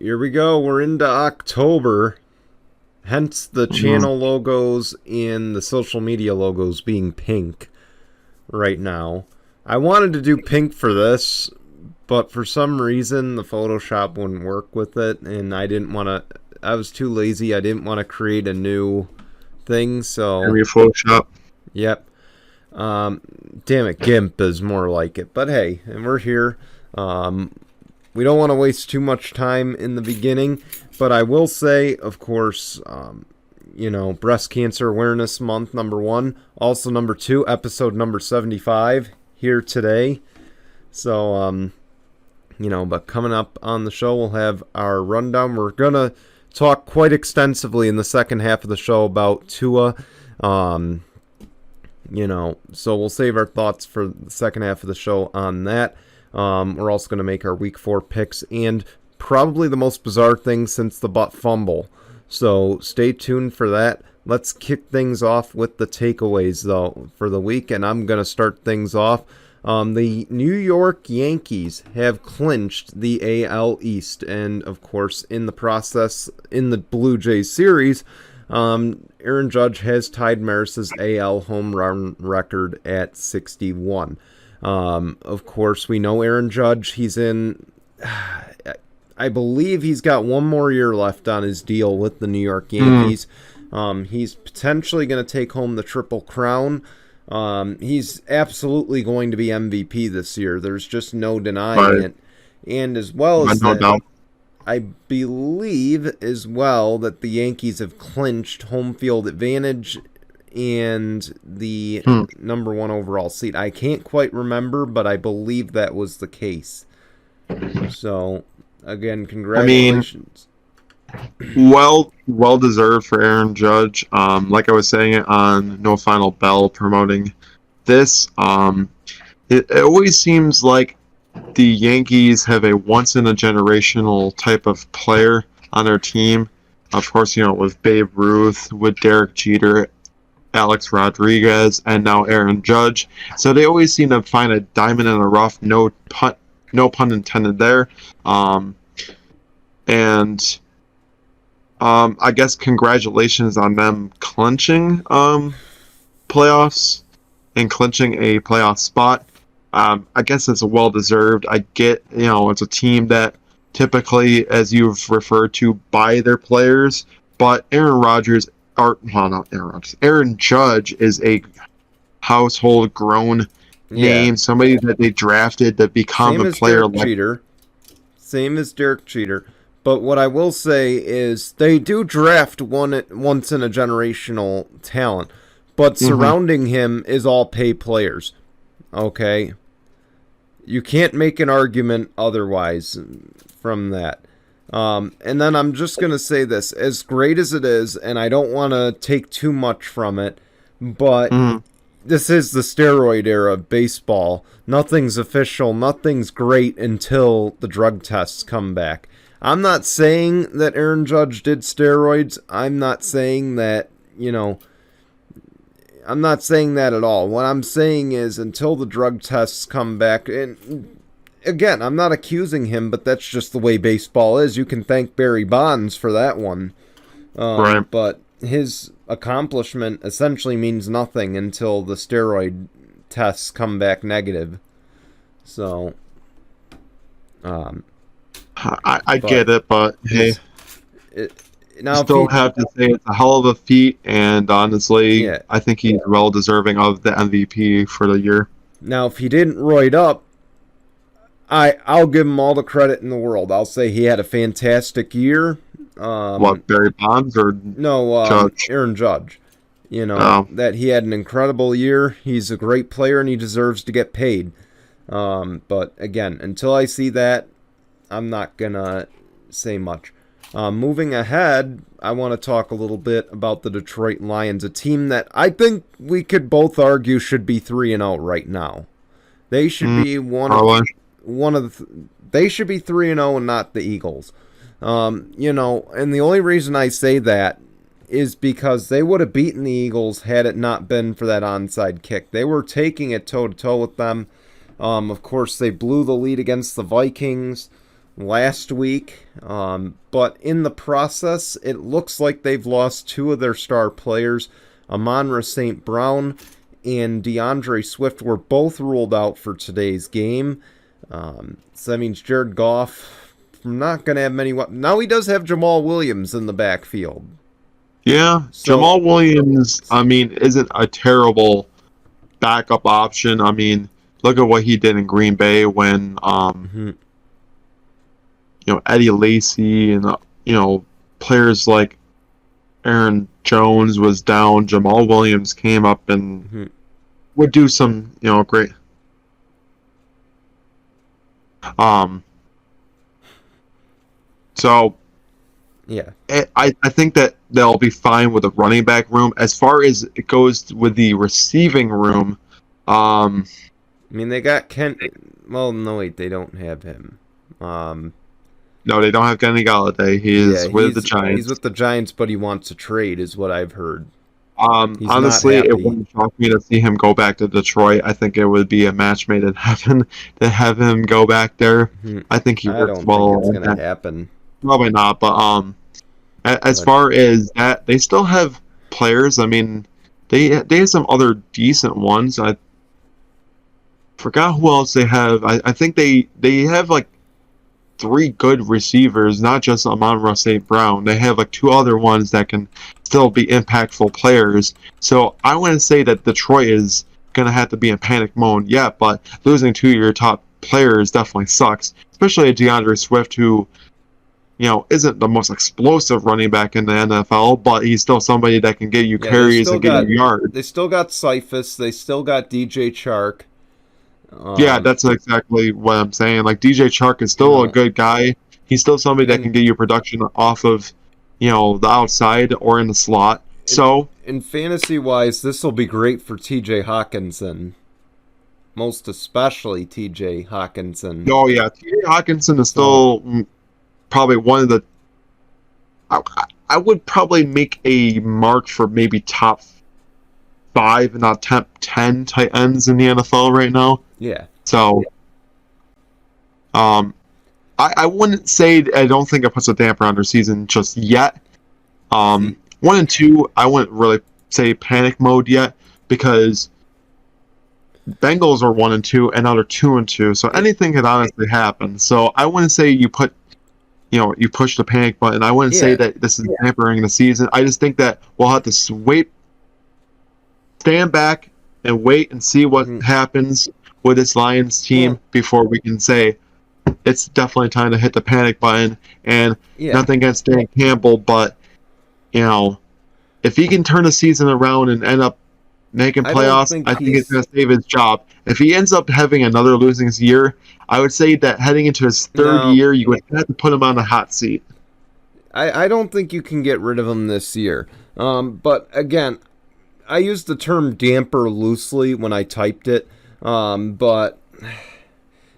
Here we go. We're into October. Hence the channel logos and the social media logos being pink right now. I wanted to do pink for this, but for some reason the Photoshop wouldn't work with it, and I didn't want to. I was too lazy. I didn't want to create a new thing, so. Maybe Photoshop. Yep. Damn it, GIMP is more like it. But hey, and we're here. We don't want to waste too much time in the beginning, but I will say, of course, Breast Cancer Awareness Month, #1. Also, #2, episode number 75 here today. So, but coming up on the show, we'll have our rundown. We're going to talk quite extensively in the second half of the show about Tua. So we'll save our thoughts for the second half of the show on that. We're also going to make our week 4 picks and probably the most bizarre thing since the butt fumble. So stay tuned for that. Let's kick things off with the takeaways, though, for the week. And I'm going to start things off. The New York Yankees have clinched the AL East. And, of course, in the process, in the Blue Jays series, Aaron Judge has tied Maris's AL home run record at 61. Of course, we know Aaron Judge. He's in, I believe he's got one more year left on his deal with the New York Yankees. He's potentially going to take home the Triple Crown. He's absolutely going to be MVP this year. There's just no denying it. And as well as that, I believe as well that the Yankees have clinched home field advantage and the #1 overall seed. I can't quite remember, but I believe that was the case. So, again, congratulations. Well deserved for Aaron Judge. Like I was saying it on No Final Bell promoting this, it always seems like the Yankees have a once-in-a-generational type of player on their team. Of course, with Babe Ruth, with Derek Jeter, Alex Rodriguez, and now Aaron Judge. So they always seem to find a diamond in the rough. No pun intended there. I guess congratulations on them clinching playoffs and clinching a playoff spot. I guess it's well deserved. I get, it's a team that typically, as you've referred to, buy their players, but Aaron Judge is a household grown name, somebody that they drafted to become a player like Same as Derek Jeter. But what I will say is they do draft once in a generational talent, but surrounding him is all pay players. Okay? You can't make an argument otherwise from that. And then I'm just going to say this. As great as it is, and I don't want to take too much from it, but this is the steroid era of baseball. Nothing's official. Nothing's great until the drug tests come back. I'm not saying that Aaron Judge did steroids. I'm not saying that, I'm not saying that at all. What I'm saying is until the drug tests come back, and again, I'm not accusing him, but that's just the way baseball is. You can thank Barry Bonds for that one. Right. But his accomplishment essentially means nothing until the steroid tests come back negative. So, I get it, but hey, now still have to say it's a hell of a feat, and honestly, I think he's well deserving of the MVP for the year. Now, if he didn't roid up, I'll give him all the credit in the world. I'll say he had a fantastic year. What, Barry Bonds or Judge? Aaron Judge. That he had an incredible year. He's a great player, and he deserves to get paid. But again, until I see that, I'm not going to say much. Moving ahead, I want to talk a little bit about the Detroit Lions, a team that I think we could both argue should be 3-0 right now. They should be they should be 3-0 and not the Eagles. And the only reason I say that is because they would have beaten the Eagles had it not been for that onside kick. They were taking it toe-to-toe with them. Of course, they blew the lead against the Vikings. last week. But in the process, it looks like they've lost two of their star players. Amon-Ra St. Brown and DeAndre Swift were both ruled out for today's game. So that means Jared Goff not going to have many. Now he does have Jamal Williams in the backfield. Yeah, so, Jamal Williams, I mean, isn't a terrible backup option. I mean, look at what he did in Green Bay when, Eddie Lacy and, players like Aaron Jones was down. Jamal Williams came up and would do some, great. So, yeah, I think that they'll be fine with the running back room. As far as it goes with the receiving room, I mean, they got Kent. Well, no, wait, they don't have him. No, they don't have Kenny Golladay. He's with the Giants. He's with the Giants, but he wants to trade, is what I've heard. Honestly, it wouldn't shock me to see him go back to Detroit. I think it would be a match made in heaven to have him go back there. I think he works well. I don't think it's going to happen. Probably not, but as far as that, they still have players. I mean, they have some other decent ones. I forgot who else they have. I think they have like 3 good receivers, not just Amon-Ra St. Brown. They have like 2 other ones that can still be impactful players. So I want to say that Detroit is going to have to be in panic mode. Yeah, but losing 2 of your top players definitely sucks, especially a DeAndre Swift who, isn't the most explosive running back in the NFL, but he's still somebody that can get you carries and get you yards. They still got Cephas. They still got DJ Chark. Yeah, that's exactly what I'm saying. Like, DJ Chark is still a good guy. He's still somebody that can get you production off of, the outside or in the slot. So, in fantasy-wise, this will be great for T.J. Hawkinson. Most especially T.J. Hawkinson. Oh, yeah. T.J. Hawkinson is still probably one of the... I would probably make a mark for maybe top 5, not top 10 tight ends in the NFL right now. Yeah. So, I wouldn't say, I don't think it puts a damper on their season just yet. 1 and 2, I wouldn't really say panic mode yet, because Bengals are 1 and 2, and now they're 2 and 2. So anything could honestly happen. So I wouldn't say you push the panic button. I wouldn't say that this is hampering the season. I just think that we'll have to stand back and wait and see what happens with this Lions team before we can say it's definitely time to hit the panic button. And nothing against Dan Campbell, but if he can turn the season around and end up making playoffs, I think it's going to save his job. If he ends up having another losing year, I would say that heading into his third year, you would have to put him on the hot seat. I don't think you can get rid of him this year. But again, I used the term damper loosely when I typed it, but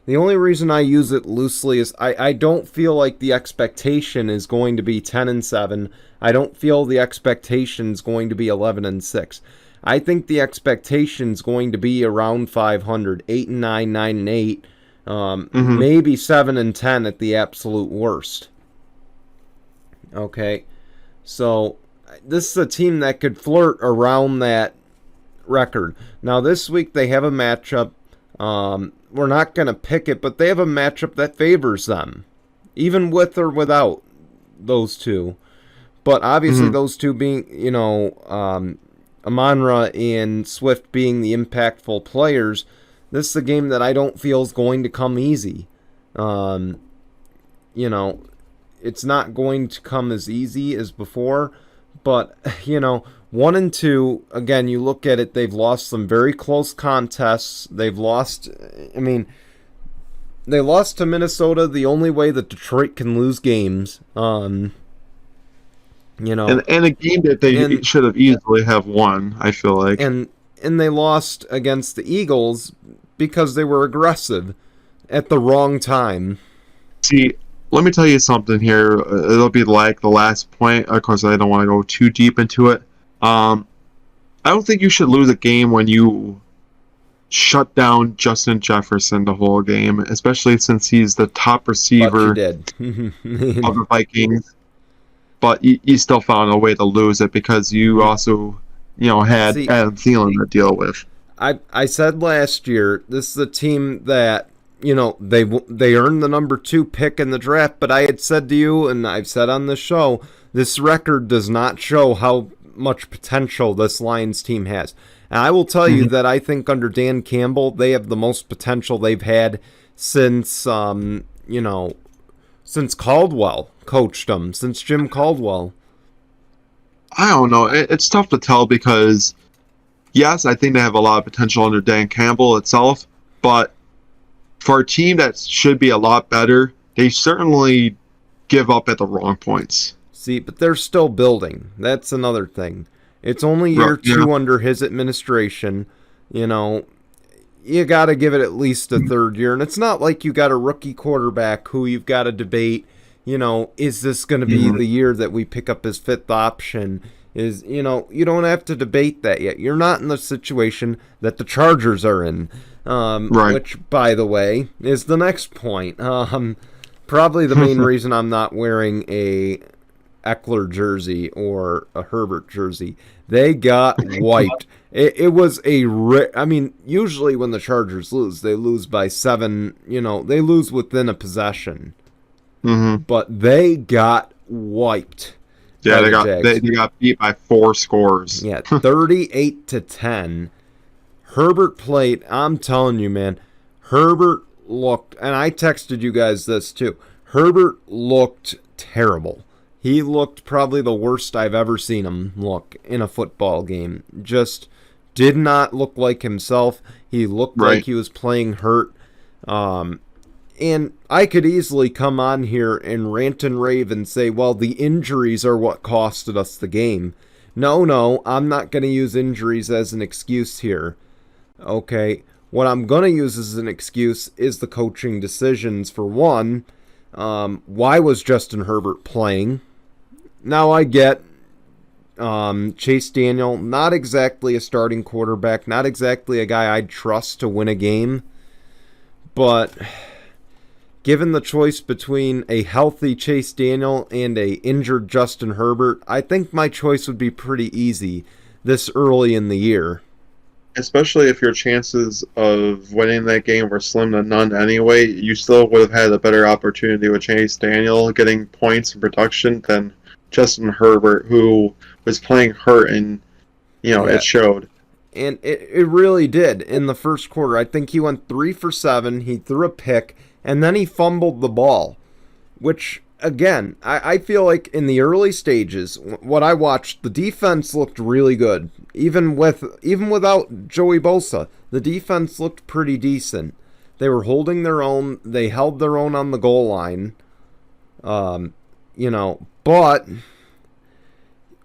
the only reason I use it loosely is I don't feel like the expectation is going to be 10-7. I don't feel the expectation is going to be 11-6. I think the expectation is going to be around 500, 8-9, 9-8, maybe 7-10 at the absolute worst. Okay, so this is a team that could flirt around that record. Now, this week they have a matchup. We're not going to pick it, but they have a matchup that favors them, even with or without those two. But obviously those two being, Amon-Ra and Swift being the impactful players, this is a game that I don't feel is going to come easy. It's not going to come as easy as before. But, 1 and 2, again, you look at it, they've lost some very close contests. They've lost, they lost to Minnesota the only way that Detroit can lose games. And a game that they should have easily have won, I feel like. And they lost against the Eagles because they were aggressive at the wrong time. See, let me tell you something here. It'll be like the last point. Of course, I don't want to go too deep into it. I don't think you should lose a game when you shut down Justin Jefferson the whole game, especially since he's the top But receiver you did. of the Vikings. But you still found a way to lose it because you also, had See, Adam Thielen to deal with. I said last year, this is a team that, they earned the number 2 pick in the draft, but I had said to you, and I've said on the show, this record does not show how much potential this Lions team has. And I will tell you that I think under Dan Campbell, they have the most potential they've had since, since Caldwell coached them, since Jim Caldwell. I don't know. It's tough to tell because, yes, I think they have a lot of potential under Dan Campbell itself, but for a team that should be a lot better, they certainly give up at the wrong points. See, but they're still building. That's another thing. It's only year 2 under his administration. You got to give it at least a third year. And it's not like you got a rookie quarterback who you've got to debate, is this going to be the year that we pick up his 5th option? You don't have to debate that yet. You're not in the situation that the Chargers are in, which, by the way, is the next point. Probably the main reason I'm not wearing a Eckler jersey or a Herbert jersey. They got wiped. It was usually when the Chargers lose, they lose by 7, they lose within a possession. But they got wiped. Yeah, they got beat by 4 scores. Yeah, 38-10. Herbert played, I'm telling you, man, Herbert looked, and I texted you guys this too, Herbert looked terrible. He looked probably the worst I've ever seen him look in a football game. Just did not look like himself. He looked like he was playing hurt. And I could easily come on here and rant and rave and say, well, the injuries are what costed us the game. No, I'm not going to use injuries as an excuse here. Okay, what I'm going to use as an excuse is the coaching decisions. For one, why was Justin Herbert playing? Now I get Chase Daniel, not exactly a starting quarterback, not exactly a guy I'd trust to win a game, but given the choice between a healthy Chase Daniel and a injured Justin Herbert, I think my choice would be pretty easy this early in the year. Especially if your chances of winning that game were slim to none anyway, you still would have had a better opportunity with Chase Daniel getting points and production than Justin Herbert, who was playing hurt, and it showed. And it really did in the first quarter. I think he went 3 for 7. He threw a pick, and then he fumbled the ball, which, again, I feel like in the early stages, what I watched, the defense looked really good. Even without Joey Bosa, the defense looked pretty decent. They were holding their own. They held their own on the goal line. But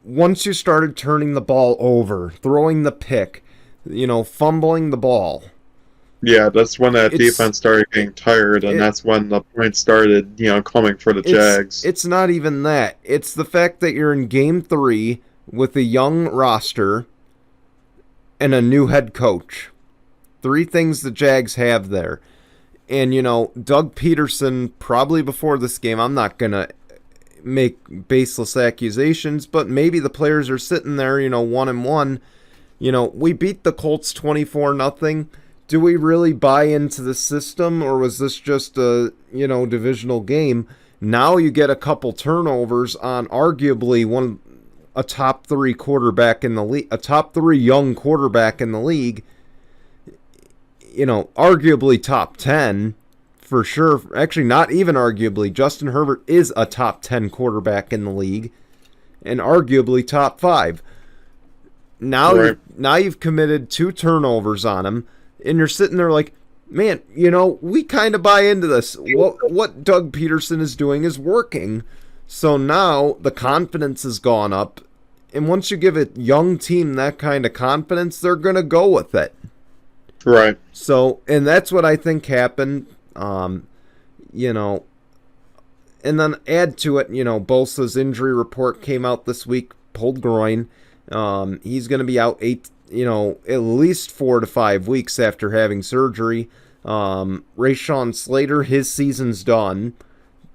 once you started turning the ball over, throwing the pick, fumbling the ball. Yeah, that's when that defense started getting tired, and that's when the points started, coming for the Jags. It's not even that. It's the fact that you're in Game 3 with a young roster and a new head coach. 3 things the Jags have there. And, Doug Peterson, probably before this game, I'm not going to make baseless accusations, but maybe the players are sitting there, 1-1. We beat the Colts 24-0. Do we really buy into the system, or was this just a, divisional game? Now you get a couple turnovers on arguably a top 3 quarterback in the league, a top 3 young quarterback in the league, arguably top 10 for sure. Actually, not even arguably. Justin Herbert is a top 10 quarterback in the league and arguably top 5. Now you've committed 2 turnovers on him, and you're sitting there like, man, we kind of buy into this. What Doug Peterson is doing is working. So now the confidence has gone up, and once you give a young team that kind of confidence, they're going to go with it. Right. So, and that's what I think happened. And then add to it, Bosa's injury report came out this week, pulled groin. He's going to be out at least 4 to 5 weeks after having surgery. Rashawn Slater, his season's done.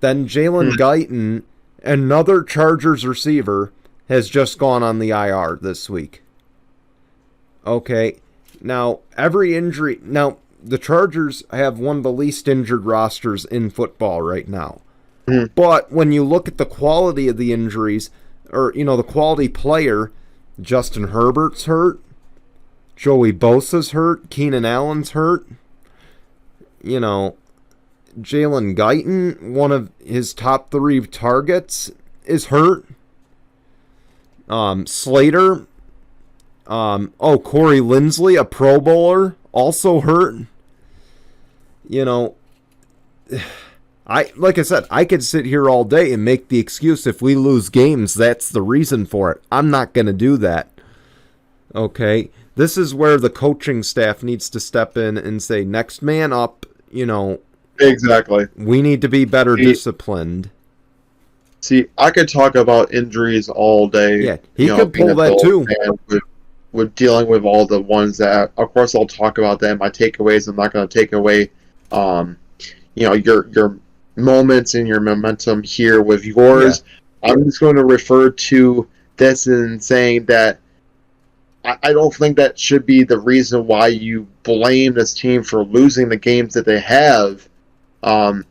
Then Jalen Guyton, another Chargers receiver, has just gone on the IR this week. Okay, now every injury... Now, the Chargers have one of the least injured rosters in football right now. But when you look at the quality of the injuries, or, the quality player, Justin Herbert's hurt, Joey Bosa's hurt, Keenan Allen's hurt, Jalen Guyton, one of his top 3 targets, is hurt. Slater, Corey Linsley, a Pro Bowler, also hurt. Like I said, I could sit here all day and make the excuse if we lose games, that's the reason for it. I'm not going to do that. Okay? This is where the coaching staff needs to step in and say, next man up, Exactly. We need to be better disciplined. See, I could talk about injuries all day. Yeah, he could pull that too. With dealing with all the ones that, of course, I'll talk about them. My takeaways, I'm not going to take away, your moments and your momentum here with yours. Yeah. I'm just going to refer to this and saying that I don't think that should be the reason why you blame this team for losing the games that they have. I'm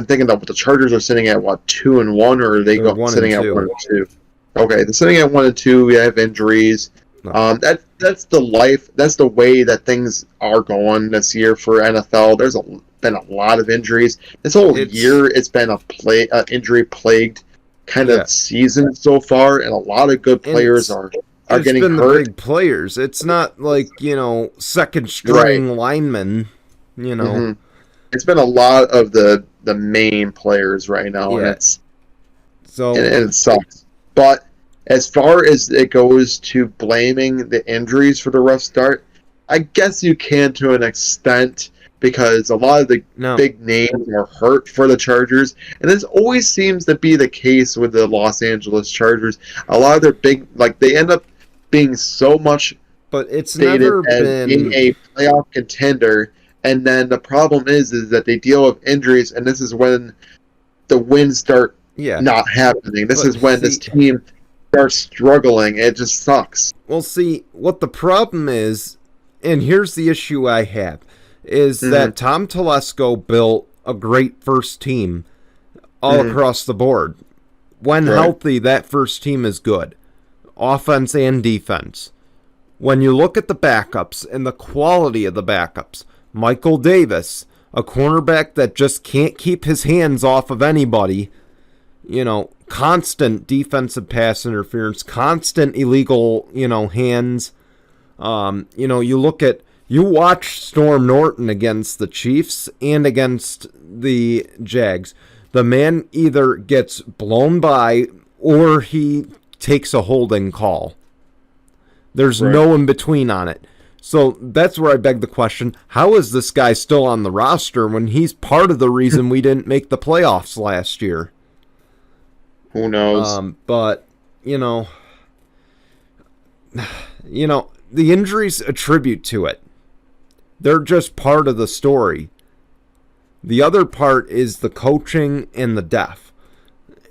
thinking that the Chargers are sitting at 2-1, or are they sitting at 1-2? Okay, they're sitting at 1-2. We have injuries. No. That's the life. That's the way that things are going this year for NFL. There's been a lot of injuries. This whole year, it's been a injury plagued kind of season so far, and a lot of good players are getting hurt. It's been the big players. It's not like second string linemen. Mm-hmm. It's been a lot of the main players right now, and it sucks. But as far as it goes to blaming the injuries for the rough start, I guess you can to an extent, because a lot of the big names are hurt for the Chargers, and this always seems to be the case with the Los Angeles Chargers. A lot of their they end up being so much never been being a playoff contender. And then the problem is that they deal with injuries, and this is when the wins start not happening. This is when this team starts struggling. It just sucks. Well, see, what the problem is, and here's the issue I have, is that Tom Telesco built a great first team all across the board. When healthy, that first team is good. Offense and defense. When you look at the backups and the quality of the backups, Michael Davis, a cornerback that just can't keep his hands off of anybody, constant defensive pass interference, constant illegal, hands. You watch Storm Norton against the Chiefs and against the Jags. The man either gets blown by or he takes a holding call. There's no in between on it. So that's where I beg the question, how is this guy still on the roster when he's part of the reason we didn't make the playoffs last year? Who knows? But, the injuries attribute to it. They're just part of the story. The other part is the coaching and the depth.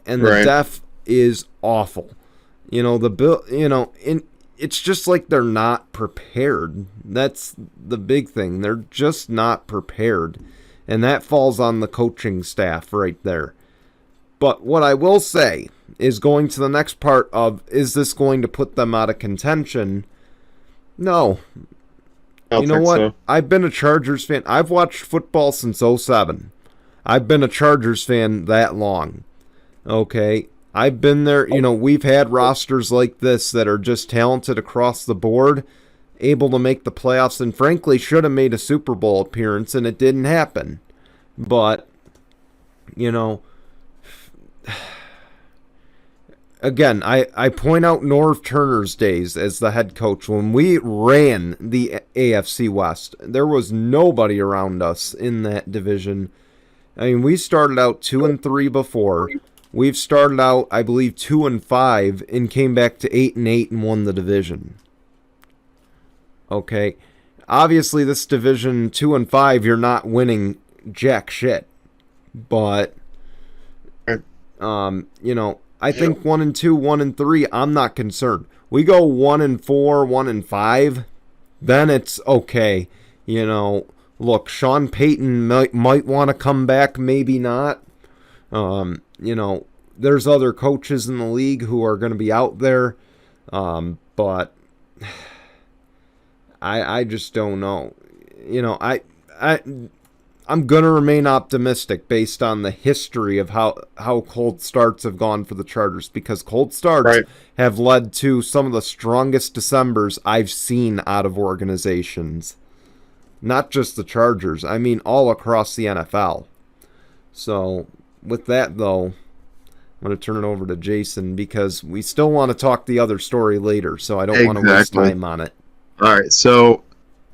And the depth is awful. It's just like they're not prepared. That's the big thing. They're just not prepared. And that falls on the coaching staff right there. But what I will say is, going to the next part of, is this going to put them out of contention? No. You know what? So. I've been a Chargers fan. I've watched football since 2007. I've been a Chargers fan that long. Okay? I've been there, we've had rosters like this that are just talented across the board, able to make the playoffs, and frankly should have made a Super Bowl appearance, and it didn't happen. But, again, I point out Norv Turner's days as the head coach. When we ran the AFC West, there was nobody around us in that division. I mean, we started out 2-3 before. We've started out, I believe, 2-5 and came back to 8-8 and won the division. Okay, obviously this division 2-5, you're not winning jack shit, but I think 1-2, 1-3, I'm not concerned. We go 1-4, 1-5, then it's okay. Look, Sean Payton might want to come back, maybe not. There's other coaches in the league who are going to be out there, but I just don't know. I'm going to remain optimistic based on the history of how cold starts have gone for the Chargers, because cold starts have led to some of the strongest Decembers I've seen out of organizations. Not just the Chargers, I mean all across the NFL. So, with that though, I'm going to turn it over to Jason because we still want to talk the other story later, so I don't want to waste time on it. All right, so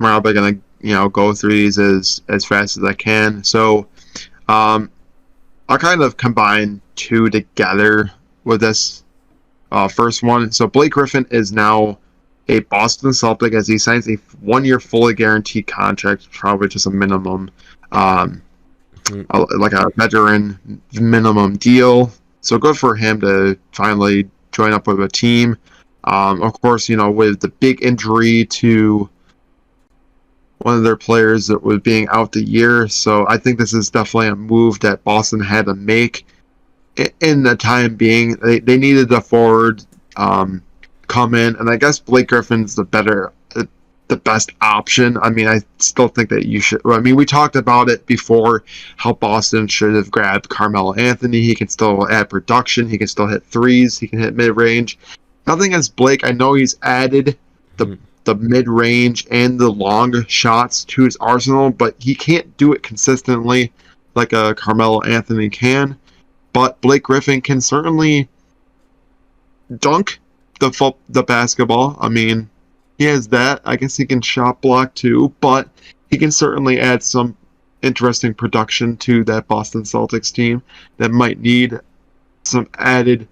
I'm probably going to go through these as fast as I can. So I'll kind of combine two together with this first one. So Blake Griffin is now a Boston Celtic as he signs a 1-year fully guaranteed contract, probably just a minimum, like a veteran minimum deal. So good for him to finally join up with a team. Of course, with the big injury to one of their players that was being out the year. So I think this is definitely a move that Boston had to make in the time being. They needed the forward come in, and I guess Blake Griffin's the best option. I mean, I still think that you should. I mean, we talked about it before, how Boston should have grabbed Carmelo Anthony. He can still add production. He can still hit threes. He can hit mid-range. Nothing as Blake. I know he's added the mid-range and the long shots to his arsenal, but he can't do it consistently like a Carmelo Anthony can. But Blake Griffin can certainly dunk the basketball. I mean, he has that. I guess he can shot block too, but he can certainly add some interesting production to that Boston Celtics team that might need some added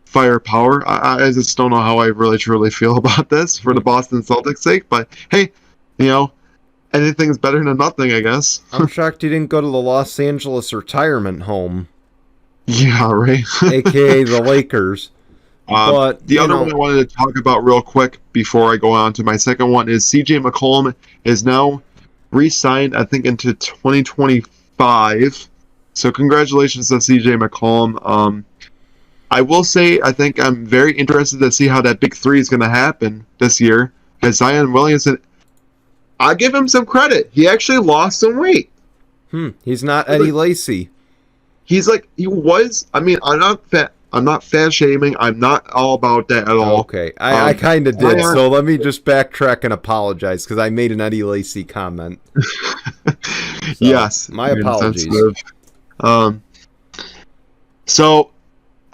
firepower. I just don't know how I really truly feel about this for the Boston Celtics sake, but hey, anything's better than nothing, I guess. I'm shocked he didn't go to the Los Angeles retirement home. Yeah, right. AKA the Lakers. But the other one I wanted to talk about real quick before I go on to my second one is CJ McCollum is now re-signed, I think, into 2025. So congratulations to CJ McCollum. I will say, I think I'm very interested to see how that big three is going to happen this year. Because Zion Williamson, I give him some credit. He actually lost some weight. He's not Eddie Lacy. He was. I mean, I'm not fat shaming. I'm not all about that at all. Okay, I kind of did. So let me just backtrack and apologize because I made an Eddie Lacy comment. Yes, my apologies. So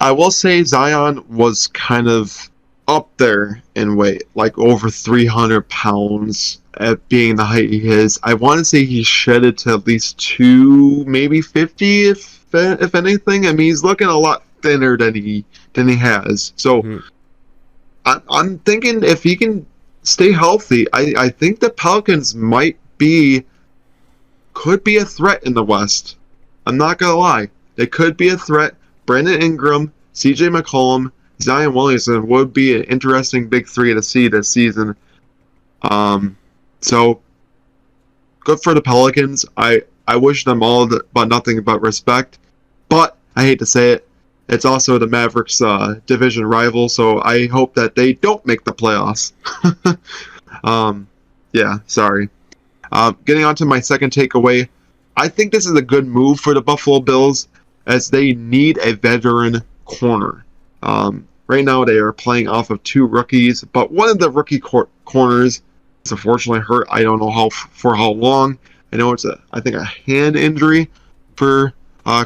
I will say Zion was kind of up there in weight, like over 300 pounds at being the height he is. I want to say he shedded to at least 2, maybe 50, if anything. I mean, he's looking a lot thinner than he has. So I'm thinking if he can stay healthy, I think the Pelicans could be a threat in the West. I'm not gonna lie, they could be a threat. Brandon Ingram, CJ McCollum, Zion Williamson would be an interesting big three to see this season. So good for the Pelicans. I wish them all but nothing but respect. But I hate to say it, it's also the Mavericks' division rival, so I hope that they don't make the playoffs. Yeah, sorry. Getting on to my second takeaway, I think this is a good move for the Buffalo Bills as they need a veteran corner. Right now they are playing off of 2 rookies, but one of the rookie corners is unfortunately hurt. I don't know for how long. I know it's I think a hand injury for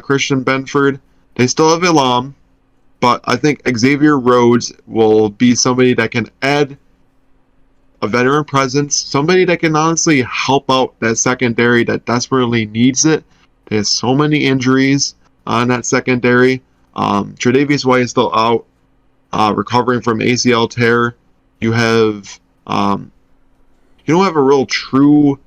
Christian Benford. They still have Elam, but I think Xavier Rhodes will be somebody that can add a veteran presence, somebody that can honestly help out that secondary that desperately needs it. There's so many injuries on that secondary. Tre'Davious White is still out, recovering from ACL tear. You have You don't have a real true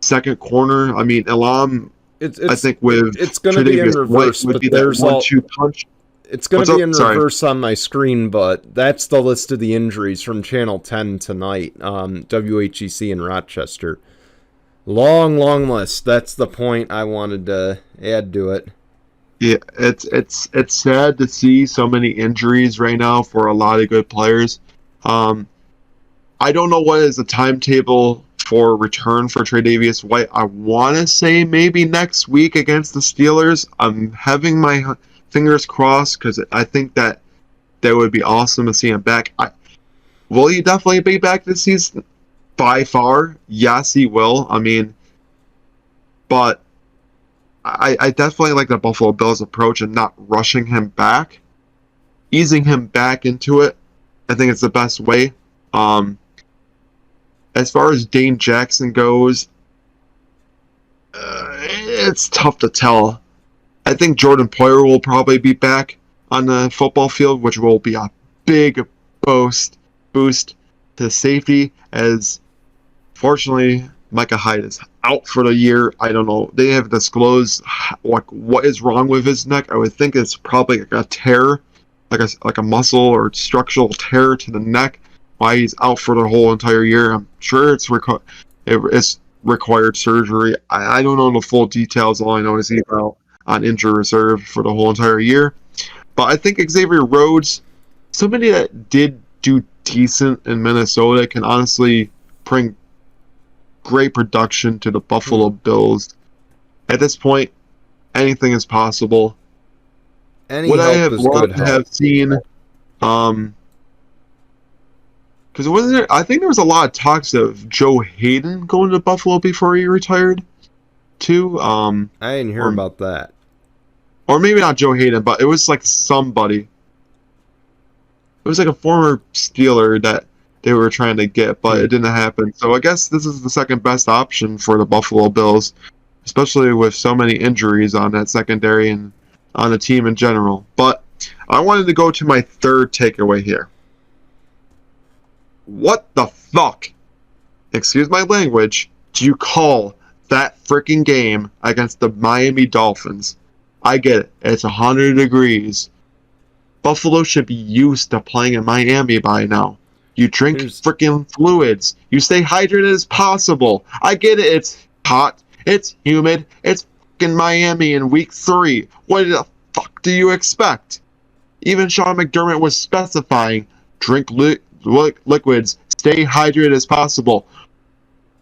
second corner. I mean, Elam, I think with it's going to be in reverse, would but be there's that 1-2 punch. It's going What's to be up? in Sorry. reverse on my screen, but that's the list of the injuries from Channel 10 tonight, WHEC in Rochester. Long list. That's the point I wanted to add to it. Yeah, it's sad to see so many injuries right now for a lot of good players. I don't know what is the timetable for return for Tre'Davious White. I want to say maybe next week against the Steelers. I'm having my fingers crossed because I think that would be awesome to see him back. Will he definitely be back this season? By far, yes, he will. I mean, but I definitely like the Buffalo Bills approach and not rushing him back, easing him back into it. I think it's the best way. As far as Dane Jackson goes, it's tough to tell. I think Jordan Poyer will probably be back on the football field, which will be a big boost to safety, as fortunately Micah Hyde is out for the year. I don't know. They have disclosed what is wrong with his neck. I would think it's probably like a tear, like a muscle or structural tear to the neck. Why he's out for the whole entire year. I'm sure it's required surgery. I don't know the full details. All I know is he's out on injury reserve for the whole entire year. But I think Xavier Rhodes, somebody that did do decent in Minnesota, can honestly bring great production to the Buffalo Bills. At this point, anything is possible. What I have loved to have seen, because I think there was a lot of talks of Joe Hayden going to Buffalo before he retired, too. I didn't hear about that. Or maybe not Joe Hayden, but it was like somebody. It was like a former Steeler that they were trying to get, but it didn't happen. So I guess this is the second best option for the Buffalo Bills, especially with so many injuries on that secondary and on the team in general. But I wanted to go to my third takeaway here. What the fuck, excuse my language, do you call that freaking game against the Miami Dolphins? I get it. It's 100 degrees. Buffalo should be used to playing in Miami by now. You drink freaking fluids. You stay hydrated as possible. I get it. It's hot. It's humid. It's freaking Miami in week 3. What the fuck do you expect? Even Sean McDermott was specifying, drink liquids, stay hydrated as possible.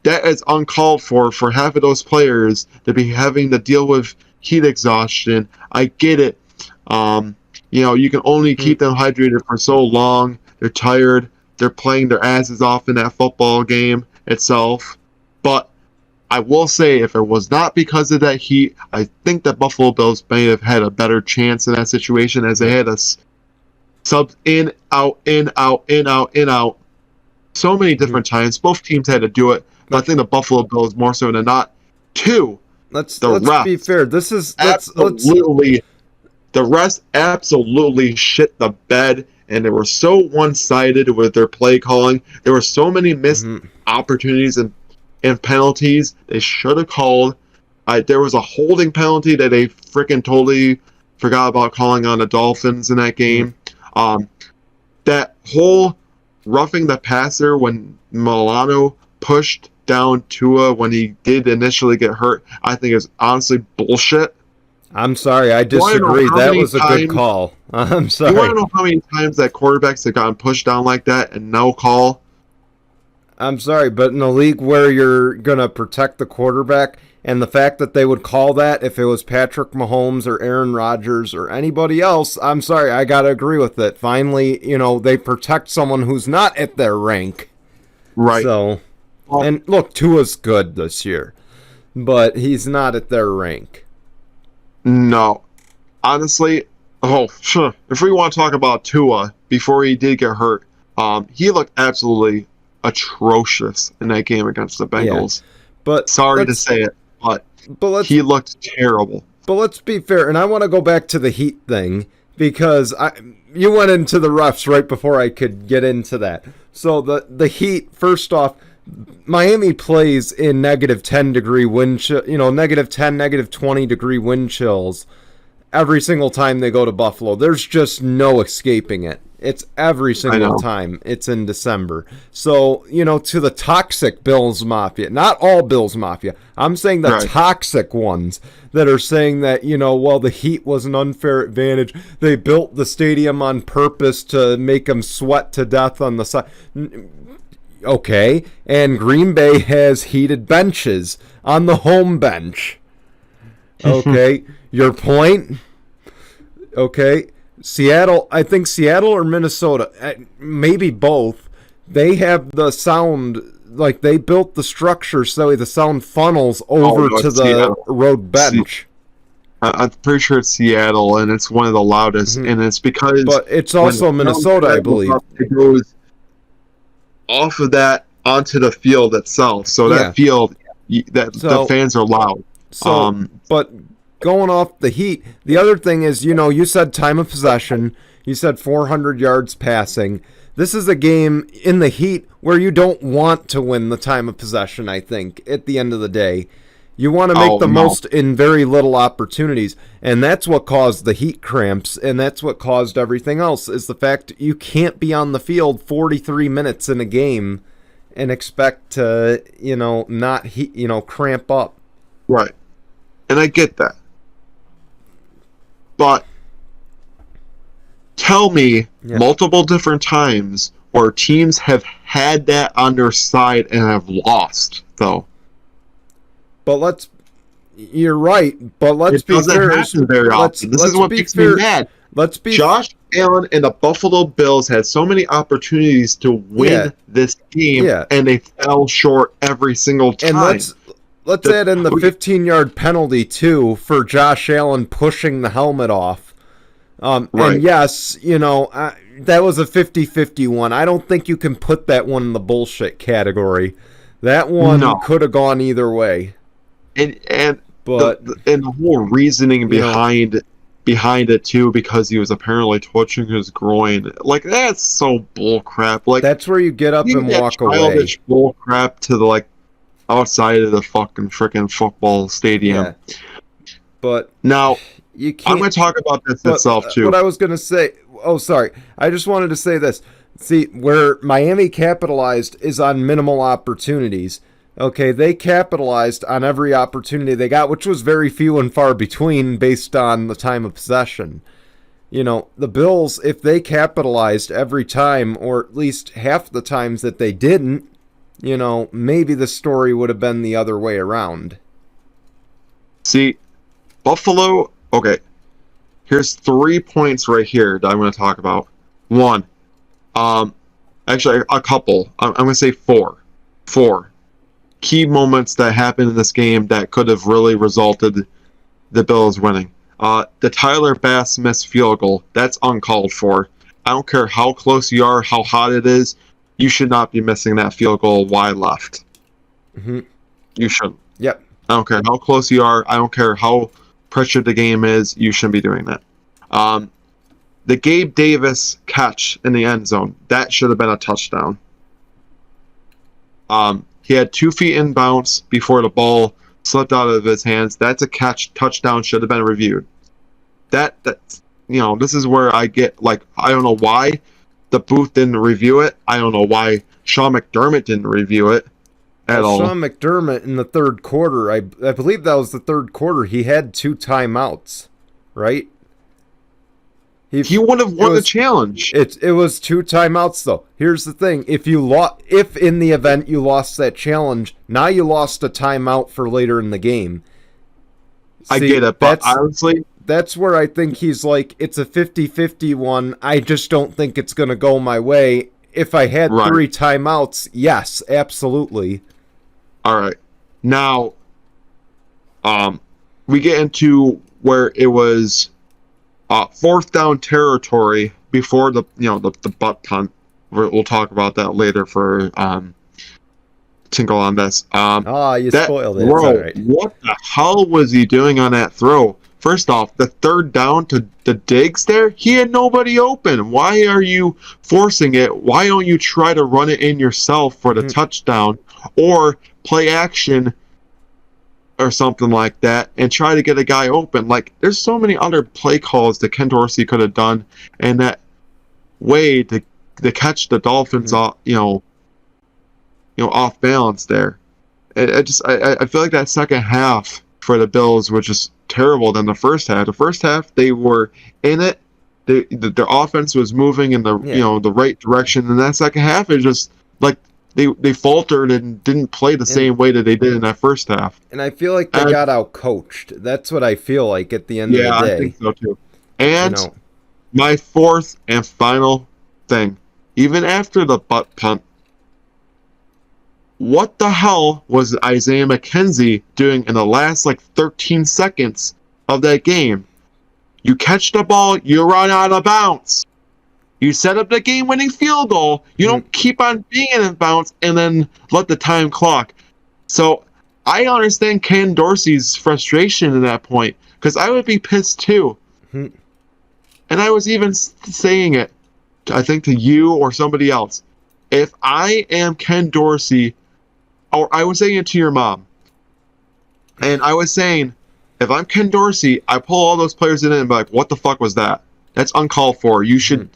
That is uncalled for half of those players to be having to deal with heat exhaustion. I get it. You can only keep them hydrated for so long. They're tired. They're playing their asses off in that football game itself. But I will say, if it was not because of that heat, I think the Buffalo Bills may have had a better chance in that situation, as they had a subs in, out, in, out, in, out, in, out. So many different times. Both teams had to do it. But I think the Buffalo Bills more so than not. Let's be fair. The refs absolutely shit the bed, and they were so one-sided with their play calling. There were so many missed opportunities and penalties they should have called. There was a holding penalty that they freaking totally forgot about calling on the Dolphins in that game. That whole roughing the passer when Milano pushed down Tua when he did initially get hurt, I think is honestly bullshit. I'm sorry, I disagree. That was a good call. I'm sorry. You want to know how many times that quarterbacks have gotten pushed down like that and no call? I'm sorry, but in a league where you're going to protect the quarterback, and the fact that they would call that if it was Patrick Mahomes or Aaron Rodgers or anybody else, I'm sorry, I got to agree with it. Finally, they protect someone who's not at their rank. Right. So, and look, Tua's good this year, but he's not at their rank. No. Honestly, if we want to talk about Tua before he did get hurt, he looked absolutely atrocious in that game against the Bengals. Yeah, but sorry to say it, but he looked terrible. But let's be fair, and I want to go back to the Heat thing, because you went into the refs right before I could get into that. So the Heat, first off, Miami plays in negative 10 degree wind chill, negative 10, negative 20 degree wind chills every single time they go to Buffalo. There's just no escaping it. It's every single time it's in December. So, to the toxic Bills Mafia, not all Bills Mafia, I'm saying the toxic ones that are saying that, the Heat was an unfair advantage. They built the stadium on purpose to make them sweat to death on the side. Okay, and Green Bay has heated benches on the home bench. Okay, your point? Okay, Seattle, I think Seattle or Minnesota, maybe both, they have the sound, like they built the structure so the sound funnels over to the Seattle road bench. I'm pretty sure it's Seattle, and it's one of the loudest, and it's because... But it's also Minnesota, I believe. It goes off of that onto the field itself, so that field, the fans are loud. So, but going off the Heat, the other thing is, you said time of possession, you said 400 yards passing. This is a game in the Heat where you don't want to win the time of possession, I think, at the end of the day. You want to make the most in very little opportunities, and that's what caused the Heat cramps, and that's what caused everything else, is the fact you can't be on the field 43 minutes in a game and expect to, not cramp up. Right. And I get that. But tell me multiple different times where teams have had that on their side and have lost, though. But you're right, but let's be fair. It doesn't happen very often. This is what makes me mad. Josh Allen and the Buffalo Bills had so many opportunities to win this game, and they fell short every single time. And let's add in the 15-yard penalty, too, for Josh Allen pushing the helmet off. And yes, that was a 50-50 one. I don't think you can put that one in the bullshit category. That one could have gone either way. And the whole reasoning behind it too, because he was apparently touching his groin, like that's so bullcrap. Like that's where you get up and walk away. Childish bullcrap to the outside of the freaking football stadium. Yeah. But now you can't. I'm going to talk about this itself too. What I was going to say. Oh, sorry. I just wanted to say this. See, where Miami capitalized is on minimal opportunities. Okay, they capitalized on every opportunity they got, which was very few and far between based on the time of possession. The Bills, if they capitalized every time, or at least half the times that they didn't, maybe the story would have been the other way around. See, Buffalo, okay, here's 3 points right here that I'm going to talk about. One, actually a couple, I'm going to say four key moments that happened in this game that could have really resulted the Bills winning. The Tyler Bass missed field goal, that's uncalled for. I don't care how close you are, how hot it is, you should not be missing that field goal wide left. Mm-hmm. You shouldn't. Yep. I don't care how close you are, I don't care how pressured the game is, you shouldn't be doing that. The Gabe Davis catch in the end zone, that should have been a touchdown. He had 2 feet inbounds before the ball slipped out of his hands. That's a touchdown, should have been reviewed. This is where I get, I don't know why the booth didn't review it. I don't know why Sean McDermott didn't review it at all. Sean McDermott in the third quarter, I believe that was the third quarter, he had 2 timeouts, right? He would have won the challenge. It was 2 timeouts though. Here's the thing: if in the event you lost that challenge, now you lost a timeout for later in the game. I get it, but honestly, that's where I think he's it's a 50-50 one. I just don't think it's going to go my way. If I had 3 timeouts, yes, absolutely. All right, now, we get into where it was. 4th down territory before the butt punt. We'll talk about that later for Tinkle on this. You spoiled it. Throw, all right. What the hell was he doing on that throw? First off, the third down to the Diggs there, he had nobody open. Why are you forcing it? Why don't you try to run it in yourself for the touchdown or play action or something like that and try to get a guy open? Like, there's so many other play calls that Ken Dorsey could have done, and that way to catch the Dolphins off, off balance there. I feel like that second half for the Bills was just terrible than the first half. The first half, they were in it. Their offense was moving in the the right direction. And that second half, it just like they faltered and didn't play the same way that they did in that first half. And I feel like they got out coached. That's what I feel like at the end of the day. Yeah, I think so too. And my fourth and final thing, even after the butt punt, what the hell was Isaiah McKenzie doing in the last 13 seconds of that game? You catch the ball, you run out of bounds. You set up the game-winning field goal. You don't keep on being in bounds and then let the time clock. So I understand Ken Dorsey's frustration at that point, because I would be pissed too. And I was even saying it, I think, to you or somebody else. If I am Ken Dorsey, or I was saying it to your mom, and I was saying, if I'm Ken Dorsey, I pull all those players in and be like, what the fuck was that? That's uncalled for. You should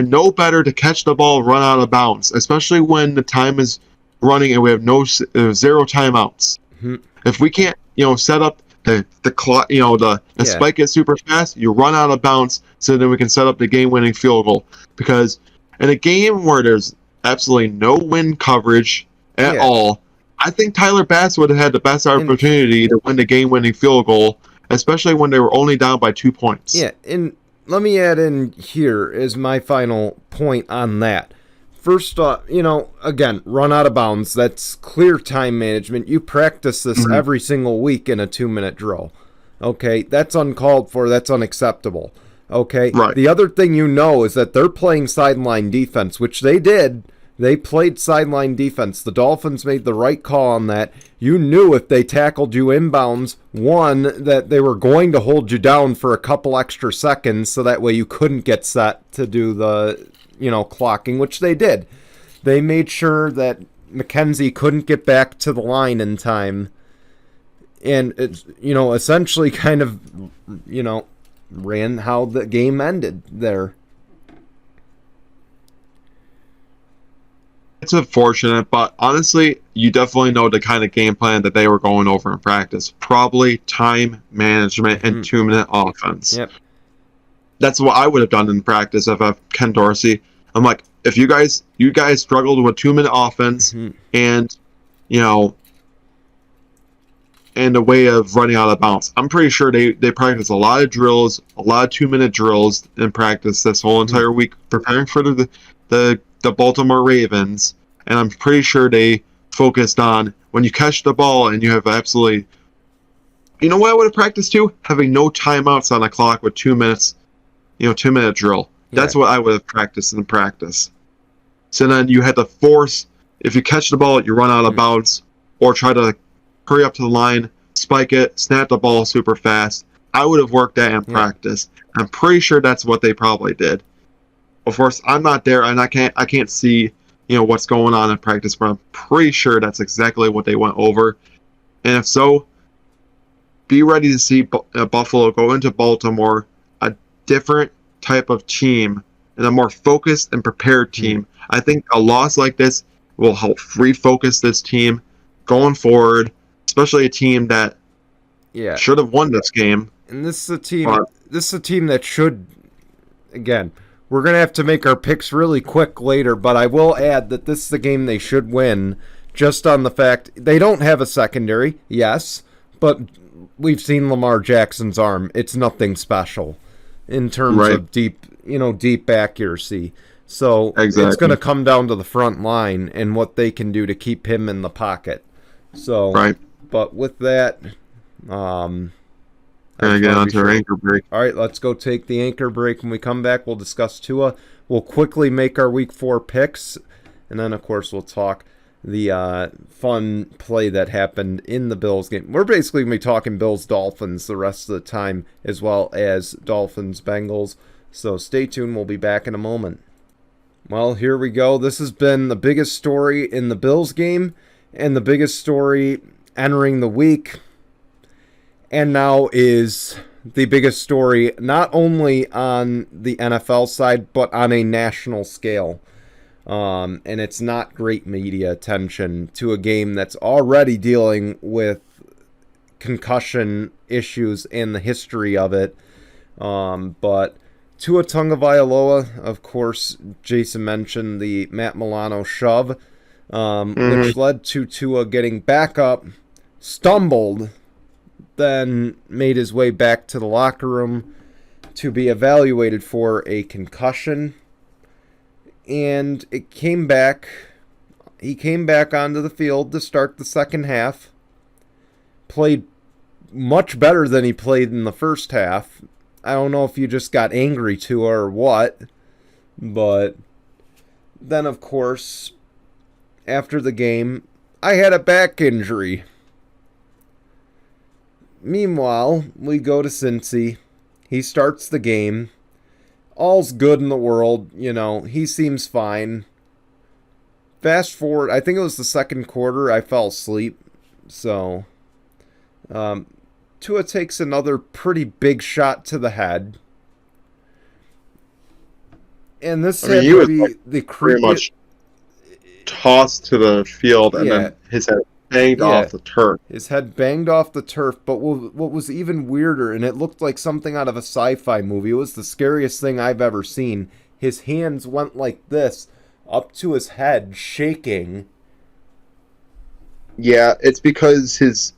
know better to catch the ball, run out of bounds, especially when the time is running and we have zero timeouts. If we can't, set up the clock, spike it super fast, you run out of bounds, so then we can set up the game-winning field goal. Because in a game where there's absolutely no win coverage at all, I think Tyler Bass would have had the best opportunity to win the game-winning field goal, especially when they were only down by 2 points. Yeah, and let me add in here is my final point on that. First off, again, run out of bounds. That's clear time management. You practice this every single week in a 2-minute drill. Okay, that's uncalled for. That's unacceptable. Okay, right. The other thing is that they're playing sideline defense, which they did. They played sideline defense. The Dolphins made the right call on that. You knew if they tackled you inbounds, one, that they were going to hold you down for a couple extra seconds, so that way you couldn't get set to do the clocking, which they did. They made sure that McKenzie couldn't get back to the line in time. And it's, essentially kind of, ran how the game ended there. It's unfortunate, but honestly, you definitely know the kind of game plan that they were going over in practice. Probably time management and 2-minute offense. Yep. That's what I would have done in practice if I'm Ken Dorsey. I'm like, if you guys struggled with 2-minute offense and and a way of running out of bounds. I'm pretty sure they practice a lot of drills, a lot of 2-minute drills in practice this whole entire week, preparing for the Baltimore Ravens, and I'm pretty sure they focused on when you catch the ball and you have absolutely, what I would have practiced too? Having no timeouts on the clock with 2 minutes, 2-minute drill. That's what I would have practiced in practice. So then you had to force, if you catch the ball, you run out of bounds, or try to hurry up to the line, spike it, snap the ball super fast. I would have worked that in practice. I'm pretty sure that's what they probably did. Of course, I'm not there, and I can't see, what's going on in practice, but I'm pretty sure that's exactly what they went over. And if so, be ready to see Buffalo go into Baltimore, a different type of team, and a more focused and prepared team. I think a loss like this will help refocus this team going forward, especially a team that should have won this game. And this is a team. This is a team that should, again. We're going to have to make our picks really quick later, but I will add that this is the game they should win, just on the fact they don't have a secondary, yes, but we've seen Lamar Jackson's arm. It's nothing special in terms of deep accuracy. So it's going to come down to the front line and what they can do to keep him in the pocket. So, but with that, Gonna get onto our anchor break. All right, let's go take the anchor break. When we come back, we'll discuss Tua. We'll quickly make our Week 4 picks, and then, of course, we'll talk fun play that happened in the Bills game. We're basically going to be talking Bills-Dolphins the rest of the time, as well as Dolphins-Bengals. So stay tuned. We'll be back in a moment. Well, here we go. This has been the biggest story in the Bills game and the biggest story entering the week. And now is the biggest story not only on the NFL side, but on a national scale. And it's not great media attention to a game that's already dealing with concussion issues and the history of it. But Tua Tagovailoa, of course, Jason mentioned the Matt Milano shove, which led to Tua getting back up, stumbled, then made his way back to the locker room to be evaluated for a concussion. And he came back onto the field to start the second half. Played much better than he played in the first half. I don't know if you just got angry to her or what. But then, of course, after the game, I had a back injury. Meanwhile, we go to Cincy. He starts the game. All's good in the world, he seems fine. Fast forward, I think it was the second quarter, I fell asleep. So, Tua takes another pretty big shot to the head. And this had to be the pretty much tossed to the field, and then his head banged off the turf. His head banged off the turf, but what was even weirder, and it looked like something out of a sci-fi movie, it was the scariest thing I've ever seen. His hands went like this, up to his head, shaking. Yeah, it's because his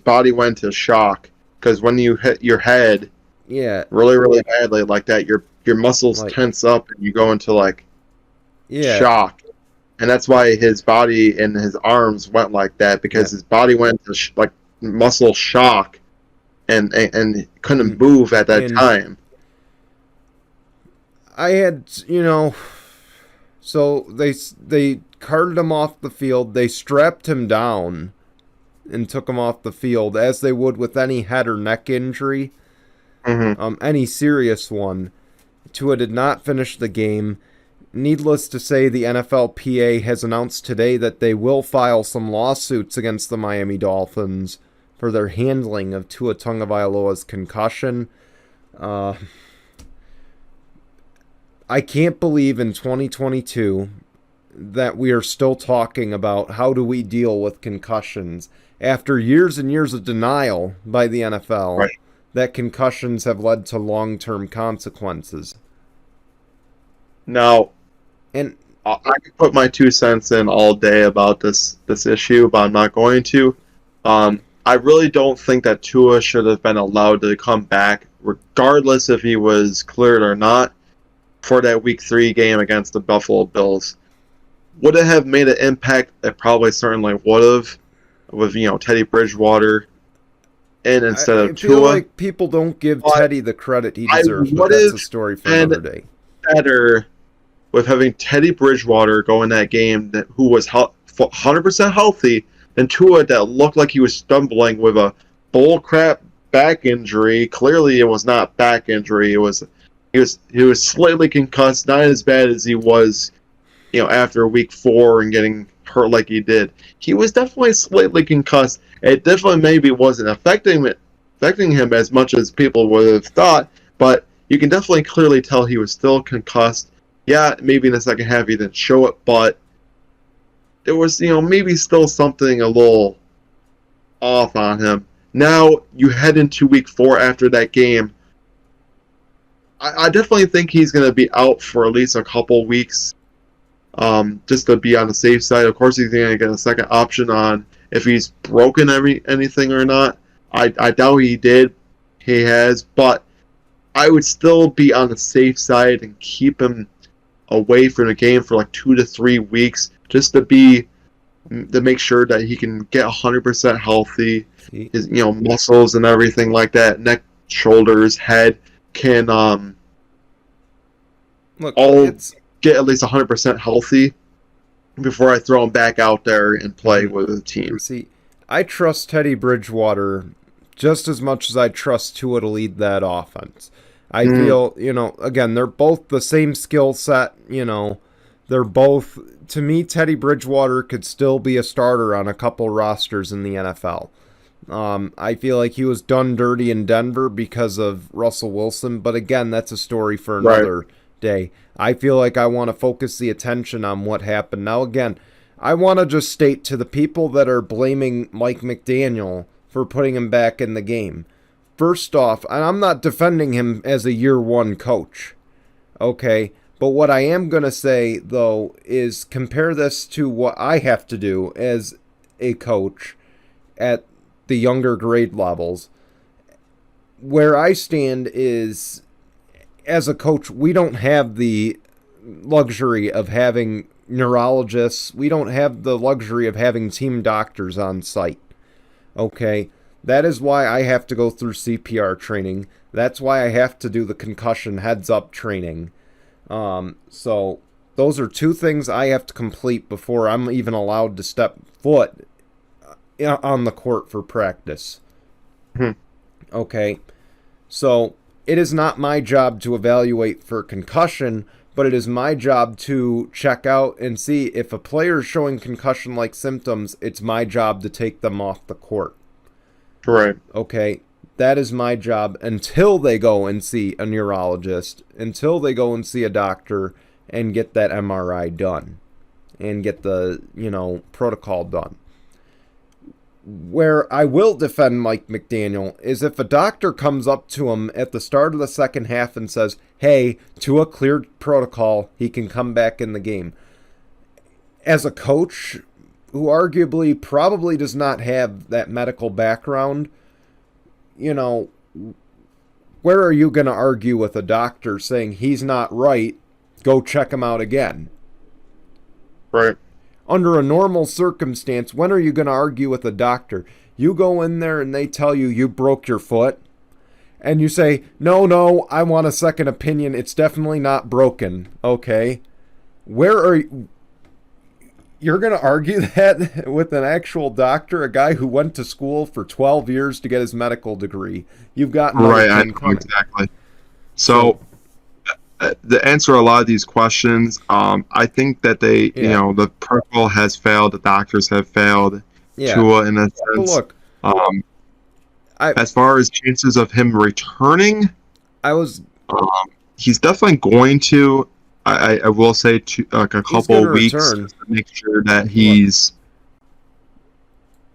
body went to shock. Because when you hit your head really, really badly like that, your muscles tense up and you go into shock. And that's why his body and his arms went like that, because his body went to muscle shock and couldn't move at that time. I had, so they carted him off the field. They strapped him down and took him off the field, as they would with any head or neck injury, any serious one. Tua did not finish the game. Needless to say, the NFLPA has announced today that they will file some lawsuits against the Miami Dolphins for their handling of Tua Tagovailoa's concussion. I can't believe in 2022 that we are still talking about how do we deal with concussions after years and years of denial by the NFL that concussions have led to long-term consequences. Now, and I could put my 2 cents in all day about this issue, but I'm not going to. I really don't think that Tua should have been allowed to come back, regardless if he was cleared or not, for that Week 3 game against the Buffalo Bills. Would it have made an impact? It probably certainly would have, with Teddy Bridgewater in instead of Tua. I feel like people don't give Teddy the credit he deserves, but that's a story for another day. Better with having Teddy Bridgewater go in that game who was 100% healthy, and Tua that looked like he was stumbling with a bullcrap back injury. Clearly, it was not back injury. He was slightly concussed, not as bad as he was, after Week 4 and getting hurt like he did. He was definitely slightly concussed. It definitely maybe wasn't affecting him as much as people would have thought, but you can definitely clearly tell he was still concussed. Yeah, maybe in the second half he didn't show it, but there was, maybe still something a little off on him. Now you head into Week 4 after that game. I definitely think he's going to be out for at least a couple weeks, just to be on the safe side. Of course, he's going to get a second option on if he's broken anything or not. I doubt he has, but I would still be on the safe side and keep him away from the game for 2 to 3 weeks, just to make sure that he can get 100% healthy. His muscles and everything like that, neck, shoulders, head can all get at least 100% healthy. before I throw him back out there and play with the team. See, I trust Teddy Bridgewater just as much as I trust Tua to lead that offense. I feel, again, they're both the same skill set, they're both, to me, Teddy Bridgewater could still be a starter on a couple rosters in the NFL. I feel like he was done dirty in Denver because of Russell Wilson, but again, that's a story for another day. I feel like I want to focus the attention on what happened. Now, again, I want to just state to the people that are blaming Mike McDaniel for putting him back in the game. First off, and I'm not defending him as a year one coach, okay? But what I am going to say, though, is compare this to what I have to do as a coach at the younger grade levels. Where I stand is, as a coach, we don't have the luxury of having neurologists. We don't have the luxury of having team doctors on site, okay? That is why I have to go through CPR training. That's why I have to do the concussion heads-up training. So those are two things I have to complete before I'm even allowed to step foot on the court for practice. Okay, so it is not my job to evaluate for concussion, but it is my job to check out and see if a player is showing concussion-like symptoms, it's my job to take them off the court. Right. Okay, that is my job until they go and see a neurologist, until they go and see a doctor and get that MRI done and get the, protocol done. Where I will defend Mike McDaniel is if a doctor comes up to him at the start of the second half and says, hey, to a cleared protocol, he can come back in the game. As a coach who arguably probably does not have that medical background, where are you going to argue with a doctor saying he's not right, go check him out again? Right. Under a normal circumstance, when are you going to argue with a doctor? You go in there and they tell you you broke your foot, and you say, no, I want a second opinion. It's definitely not broken. Okay. Where are you? You're going to argue that with an actual doctor, a guy who went to school for 12 years to get his medical degree. You've got right, I know exactly. So the answer to a lot of these questions, I think that they, the protocol has failed, the doctors have failed, Tua in a sense. But look, as far as chances of him returning, he's definitely going to. I will say a couple of weeks to make sure that he's.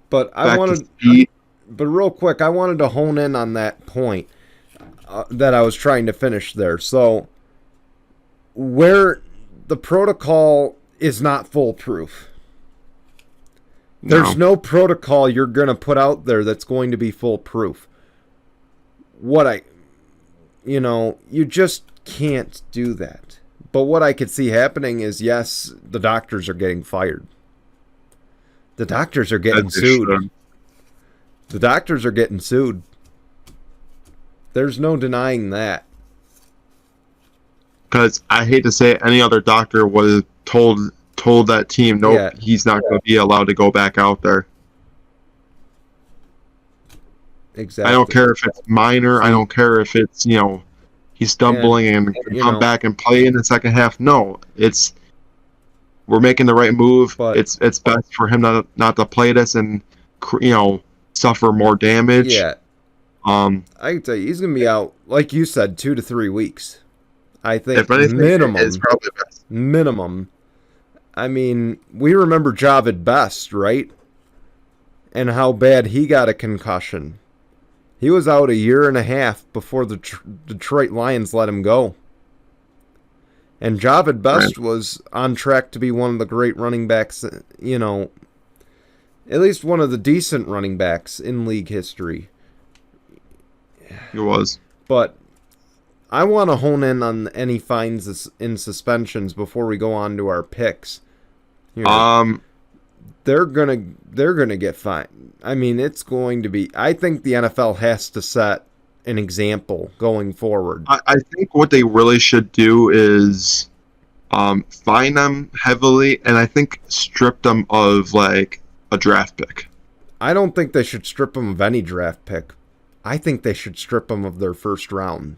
But but real quick, I wanted to hone in on that point that I was trying to finish there. So, where the protocol is not foolproof. There's no protocol you're going to put out there that's going to be foolproof. You just can't do that. But what I could see happening is, yes, the doctors are getting fired. The doctors are getting sued. The doctors are getting sued. There's no denying that. Because I hate to say it, any other doctor would have told that team, nope, he's not going to be allowed to go back out there. Exactly. I don't care if it's minor. I don't care if it's, he's stumbling and come back and play in the second half. No, we're making the right move. But it's best for him not to play this and suffer more damage. Yeah. I can tell you, he's gonna be out, like you said, 2 to 3 weeks. I think if anything, minimum. It's probably best. Minimum. I mean, we remember Javid Best, right? And how bad he got a concussion. He was out 1.5 years before the Detroit Lions let him go. And Javid Best was on track to be one of the great running backs, at least one of the decent running backs in league history. He was. But I want to hone in on any fines and suspensions before we go on to our picks. They're gonna get fined. I mean, it's going to be. I think the NFL has to set an example going forward. I think what they really should do is, fine them heavily, and I think strip them of like a draft pick. I don't think they should strip them of any draft pick. I think they should strip them of their first round.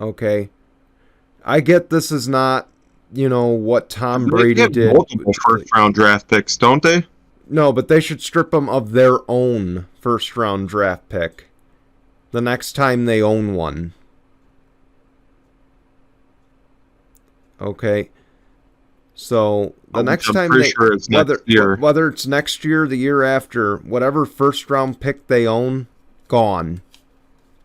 Okay. I get this is not, what Tom Brady They get did. multiple first-round draft picks, don't they? No, but they should strip them of their own first-round draft pick the next time they own one. Okay. So the next time whether it's next year, the year after, whatever first-round pick they own, gone.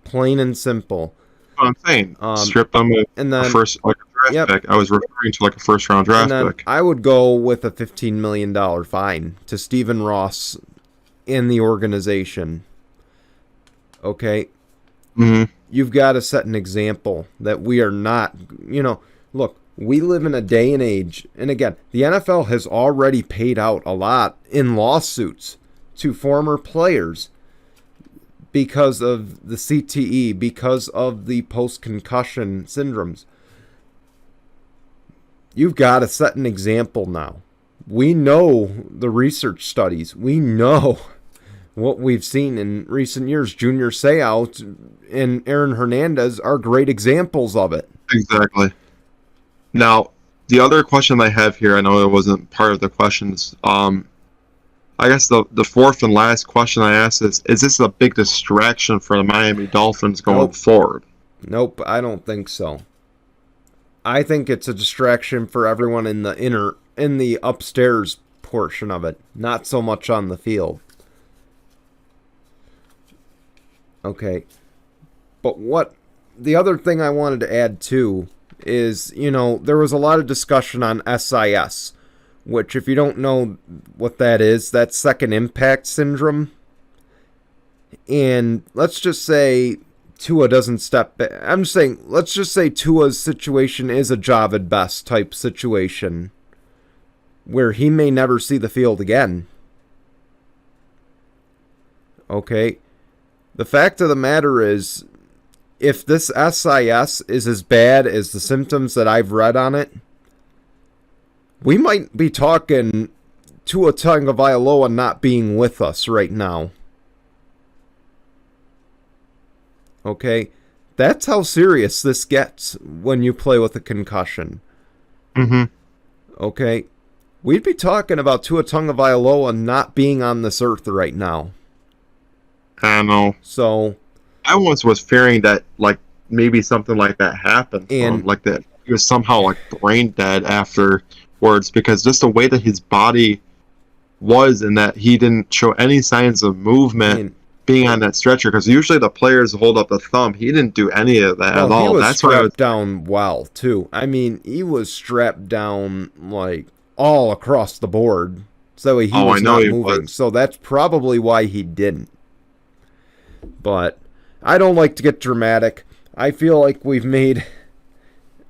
Plain and simple. What I'm saying, strip them of a draft pick. I was referring to like a first-round draft pick. I would go with a $15 million fine to Stephen Ross and the organization. Okay? Mm-hmm. You've got to set an example that we are not, look, we live in a day and age, and again, the NFL has already paid out a lot in lawsuits to former players because of the CTE, because of the post-concussion syndromes. You've got to set an example now. We know the research studies. We know what we've seen in recent years. Junior Seau and Aaron Hernandez are great examples of it. Exactly. Now, the other question I have here, I know it wasn't part of the questions. I guess the fourth and last question I asked is this a big distraction for the Miami Dolphins going forward? Nope, I don't think so. I think it's a distraction for everyone in the upstairs portion of it, not so much on the field. Okay. But the other thing I wanted to add too is, there was a lot of discussion on SIS, which if you don't know what that is, that's second impact syndrome. And let's just say Tua doesn't step back. I'm just saying, let's just say Tua's situation is a Javid Best type situation where he may never see the field again. Okay? The fact of the matter is, if this SIS is as bad as the symptoms that I've read on it, we might be talking Tua Tagovailoa not being with us right now. Okay? That's how serious this gets when you play with a concussion. Mm-hmm. Okay? We'd be talking about Tua Tagovailoa not being on this earth right now. I know. So I once was fearing that, like, maybe something like that happened. And like that he was somehow like brain dead afterwards, because just the way that his body was and that he didn't show any signs of movement being on that stretcher, because usually the players hold up the thumb. He didn't do any of that at all. He was strapped down well, too. I mean, he was strapped down, like, all across the board. So he was not moving. So that's probably why he didn't. But I don't like to get dramatic. I feel like we've made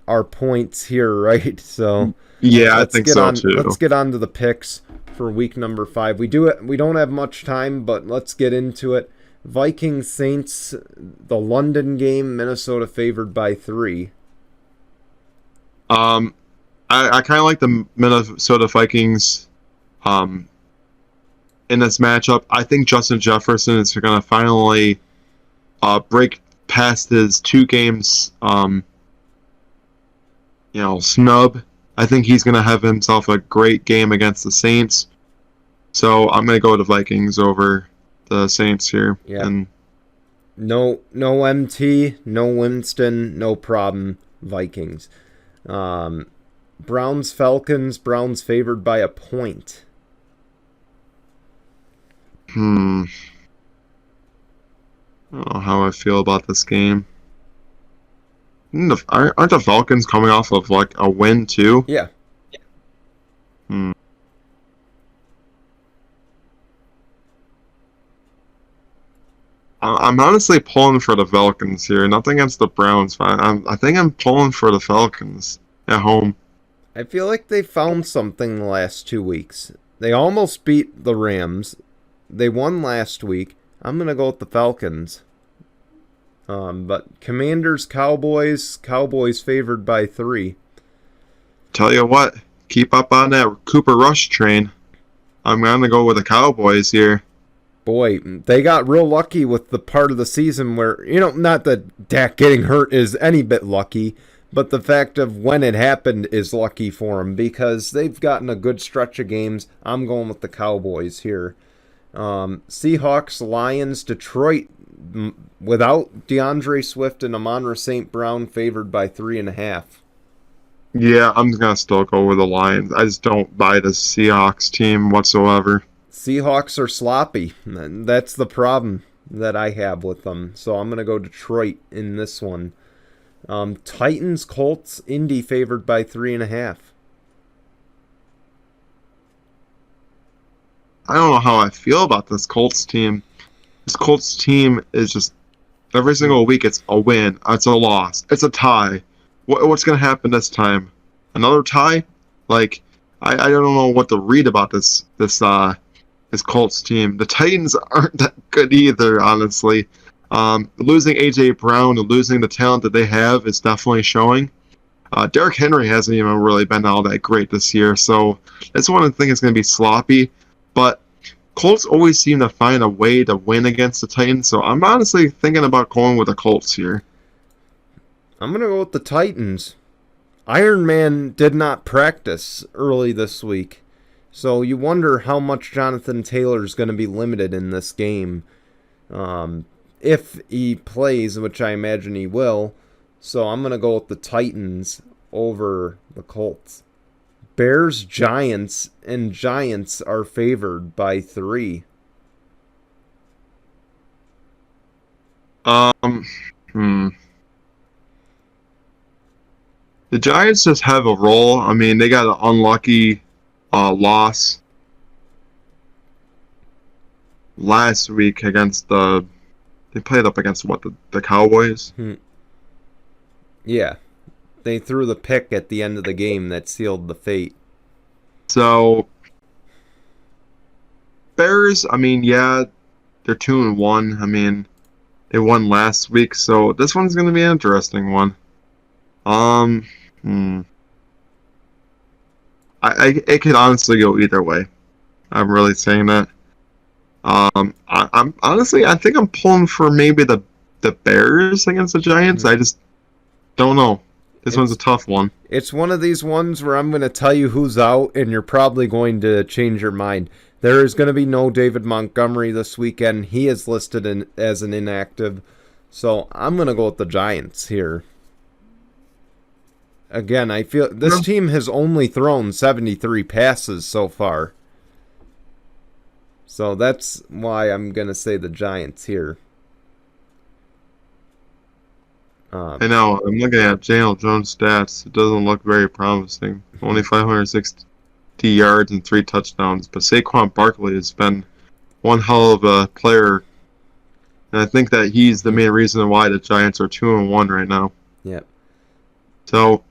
our points here, right? So yeah, I think so too. Let's get on to the picks for week number 5. We don't have much time, but let's get into it. Vikings Saints, the London game, Minnesota favored by 3. I kind of like the Minnesota Vikings in this matchup. I think Justin Jefferson is going to finally break past his 2 games snub. I think he's going to have himself a great game against the Saints. So I'm going to go with the Vikings over the Saints here. Yeah. And no MT, no Winston, no problem. Vikings. Browns Falcons. Browns favored by a point. I don't know how I feel about this game. Aren't the Falcons coming off of like a win too? Yeah. I'm honestly pulling for the Falcons here. Nothing against the Browns. I think I'm pulling for the Falcons at home. I feel like they found something the last 2 weeks. They almost beat the Rams. They won last week. I'm going to go with the Falcons. But Commanders, Cowboys favored by 3. Tell you what, keep up on that Cooper Rush train. I'm going to go with the Cowboys here. Boy, they got real lucky with the part of the season where, not that Dak getting hurt is any bit lucky, but the fact of when it happened is lucky for them because they've gotten a good stretch of games. I'm going with the Cowboys here. Seahawks, Lions, Detroit, without DeAndre Swift and Amon-Ra St. Brown, favored by 3.5. Yeah, I'm going to still go with the Lions. I just don't buy the Seahawks team whatsoever. Seahawks are sloppy. That's the problem that I have with them. So I'm going to go Detroit in this one. Titans, Colts, Indy favored by 3.5. I don't know how I feel about this Colts team. This Colts team is just every single week it's a win, it's a loss, it's a tie. What's going to happen this time? Another tie? Like I don't know what to read about this Colts team. The Titans aren't that good either, honestly. Losing A.J. Brown and losing the talent that they have is definitely showing. Derrick Henry hasn't even really been all that great this year, so that's one of the things it's going to be sloppy. But Colts always seem to find a way to win against the Titans, so I'm honestly thinking about going with the Colts here. I'm going to go with the Titans. Iron Man did not practice early this week, so you wonder how much Jonathan Taylor is going to be limited in this game. If he plays, which I imagine he will. So I'm going to go with the Titans over the Colts. Bears, Giants, and Giants are favored by 3. The Giants just have a roll. I mean, they got an unlucky loss last week against they played up against the Cowboys? Yeah. They threw the pick at the end of the game that sealed the fate. So, Bears, I mean, yeah, they're 2-1. I mean, they won last week, so this one's going to be an interesting one. It could honestly go either way. I'm really saying that. I'm honestly, I think I'm pulling for maybe the Bears against the Giants. I just don't know. This one's a tough one. It's one of these ones where I'm going to tell you who's out, and you're probably going to change your mind. There is going to be no David Montgomery this weekend. He is listed as an inactive. So I'm going to go with the Giants here. Again, I feel this team has only thrown 73 passes so far. So that's why I'm going to say the Giants here. I know. I'm looking at Daniel Jones' stats. It doesn't look very promising. Only 560 yards and 3 touchdowns. But Saquon Barkley has been one hell of a player. And I think that he's the main reason why the Giants are 2-1 right now. Yep. So,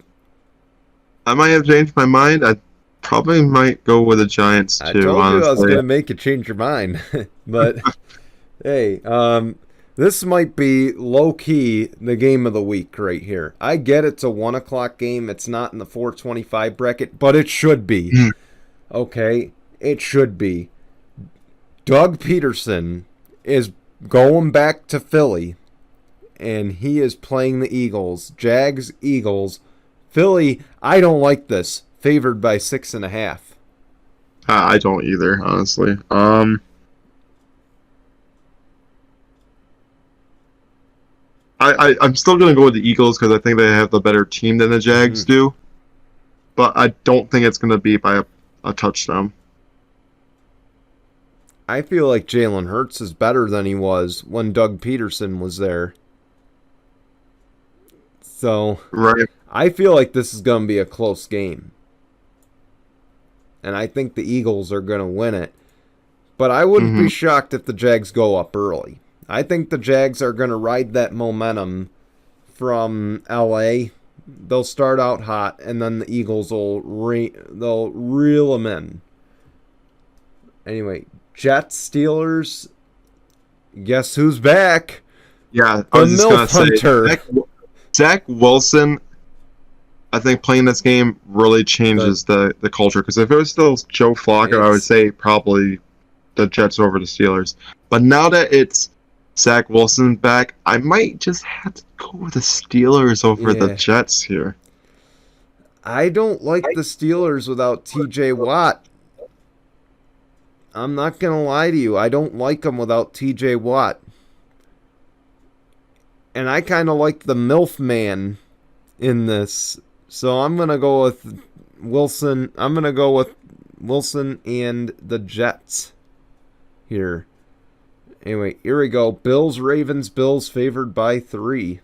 I might have changed my mind. I probably might go with the Giants, too, I told you I was going to make you change your mind. But, hey, this might be low-key the game of the week right here. I get it's a 1 o'clock game. It's not in the 425 bracket, but it should be. Okay? It should be. Doug Peterson is going back to Philly, and he is playing the Eagles. Jags, Eagles. Philly, I don't like this. Favored by 6.5. I don't either, honestly. I'm still going to go with the Eagles because I think they have the better team than the Jags do. But I don't think it's going to be by a touchdown. I feel like Jalen Hurts is better than he was when Doug Peterson was there. So, right. I feel like this is going to be a close game. And I think the Eagles are going to win it. But I wouldn't be shocked if the Jags go up early. I think the Jags are going to ride that momentum from LA. They'll start out hot, and then the Eagles they'll reel them in. Anyway, Jets, Steelers. Guess who's back? Yeah, I The was just gonna MILF say Hunter. Zach Wilson. I think playing this game really changes the culture. Because if it was still Joe Flacco, I would say probably the Jets over the Steelers. But now that it's Zach Wilson back, I might just have to go with the Steelers over the Jets here. I don't like the Steelers without TJ Watt. I'm not going to lie to you. I don't like them without TJ Watt. And I kind of like the MILF man in this. So I'm going to go with Wilson. I'm going to go with Wilson and the Jets here. Anyway, here we go. Bills, Ravens, Bills favored by 3.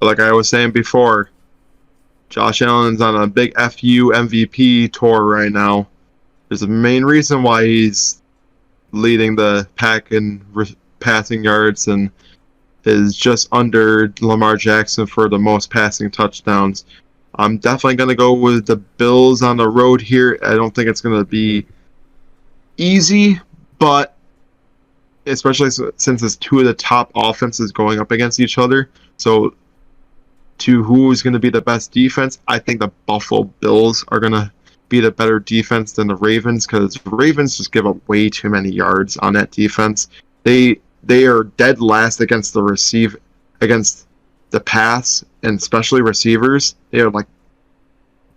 Like I was saying before, Josh Allen's on a big FU MVP tour right now. There's a main reason why he's leading the pack in passing yards and is just under Lamar Jackson for the most passing touchdowns. I'm definitely going to go with the Bills on the road here. I don't think it's going to be easy, but especially since it's two of the top offenses going up against each other. So to who is going to be the best defense, I think the Buffalo Bills are going to be the better defense than the Ravens, because the Ravens just give up way too many yards on that defense. They are dead last against the pass, and especially receivers. They are like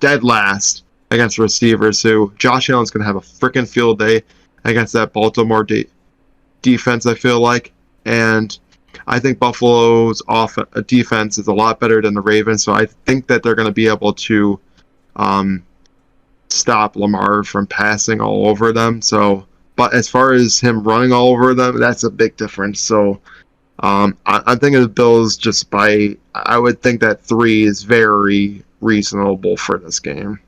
dead last against receivers. So Josh Allen's going to have a freaking field day against that Baltimore defense, I feel like. And I think Buffalo's defense is a lot better than the Ravens, so I think that they're going to be able to stop Lamar from passing all over them. So, but as far as him running all over them, that's a big difference. So I'm thinking the Bills I would think that 3 is very reasonable for this game.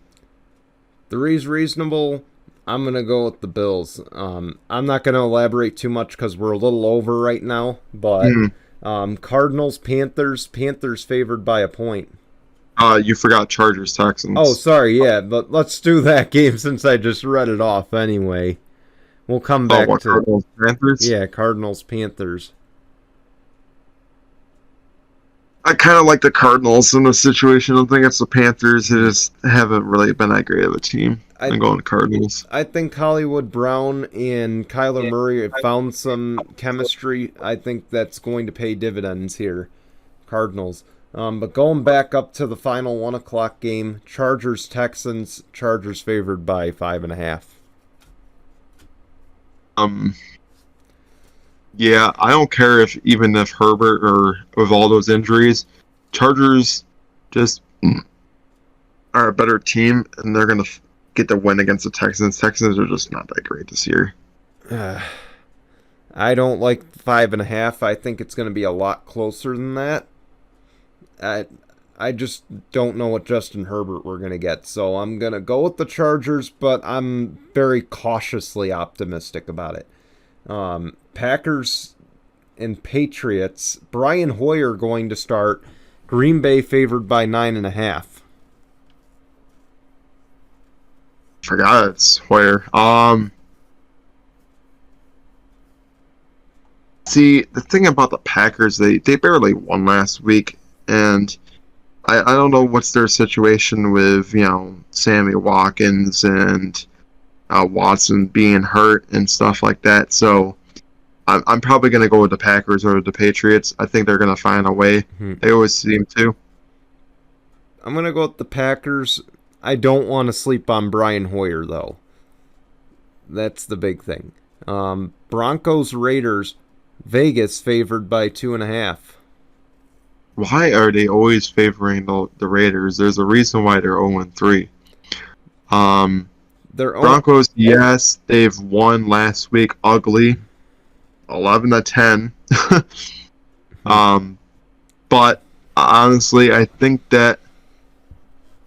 3 is reasonable. I'm going to go with the Bills. I'm not going to elaborate too much because we're a little over right now. But Cardinals, Panthers favored by a point. You forgot Chargers, Texans. Oh, sorry, yeah. But let's do that game since I just read it off anyway. We'll come back to Cardinals, Panthers? Yeah, Cardinals, Panthers. I kind of like the Cardinals in this situation. I think it's the Panthers who just haven't really been that great of a team. I'm going Cardinals. I think Hollywood Brown and Kyler Murray have found some chemistry. I think that's going to pay dividends here. Cardinals. But going back up to the final 1 o'clock game, Chargers, Texans, Chargers favored by 5.5. Yeah, I don't care if Herbert or with all those injuries, Chargers just are a better team, and they're going to get the win against the Texans. Texans are just not that great this year. I don't like 5.5. I think it's going to be a lot closer than that. I just don't know what Justin Herbert we're going to get. So I'm going to go with the Chargers, but I'm very cautiously optimistic about it. Packers and Patriots. Brian Hoyer going to start. Green Bay favored by 9.5. Forgot it's Hoyer. See, the thing about the Packers, they barely won last week, and I don't know what's their situation with, Sammy Watkins and Watson being hurt and stuff like that. So I'm probably going to go with the Packers or the Patriots. I think they're going to find a way. Mm-hmm. They always seem to. I'm going to go with the Packers. I don't want to sleep on Brian Hoyer, though. That's the big thing. Broncos, Raiders, Vegas favored by 2.5. Why are they always favoring the Raiders? There's a reason why they're 0-3. Broncos, yes, they've won last week ugly, 11-10. But honestly, I think that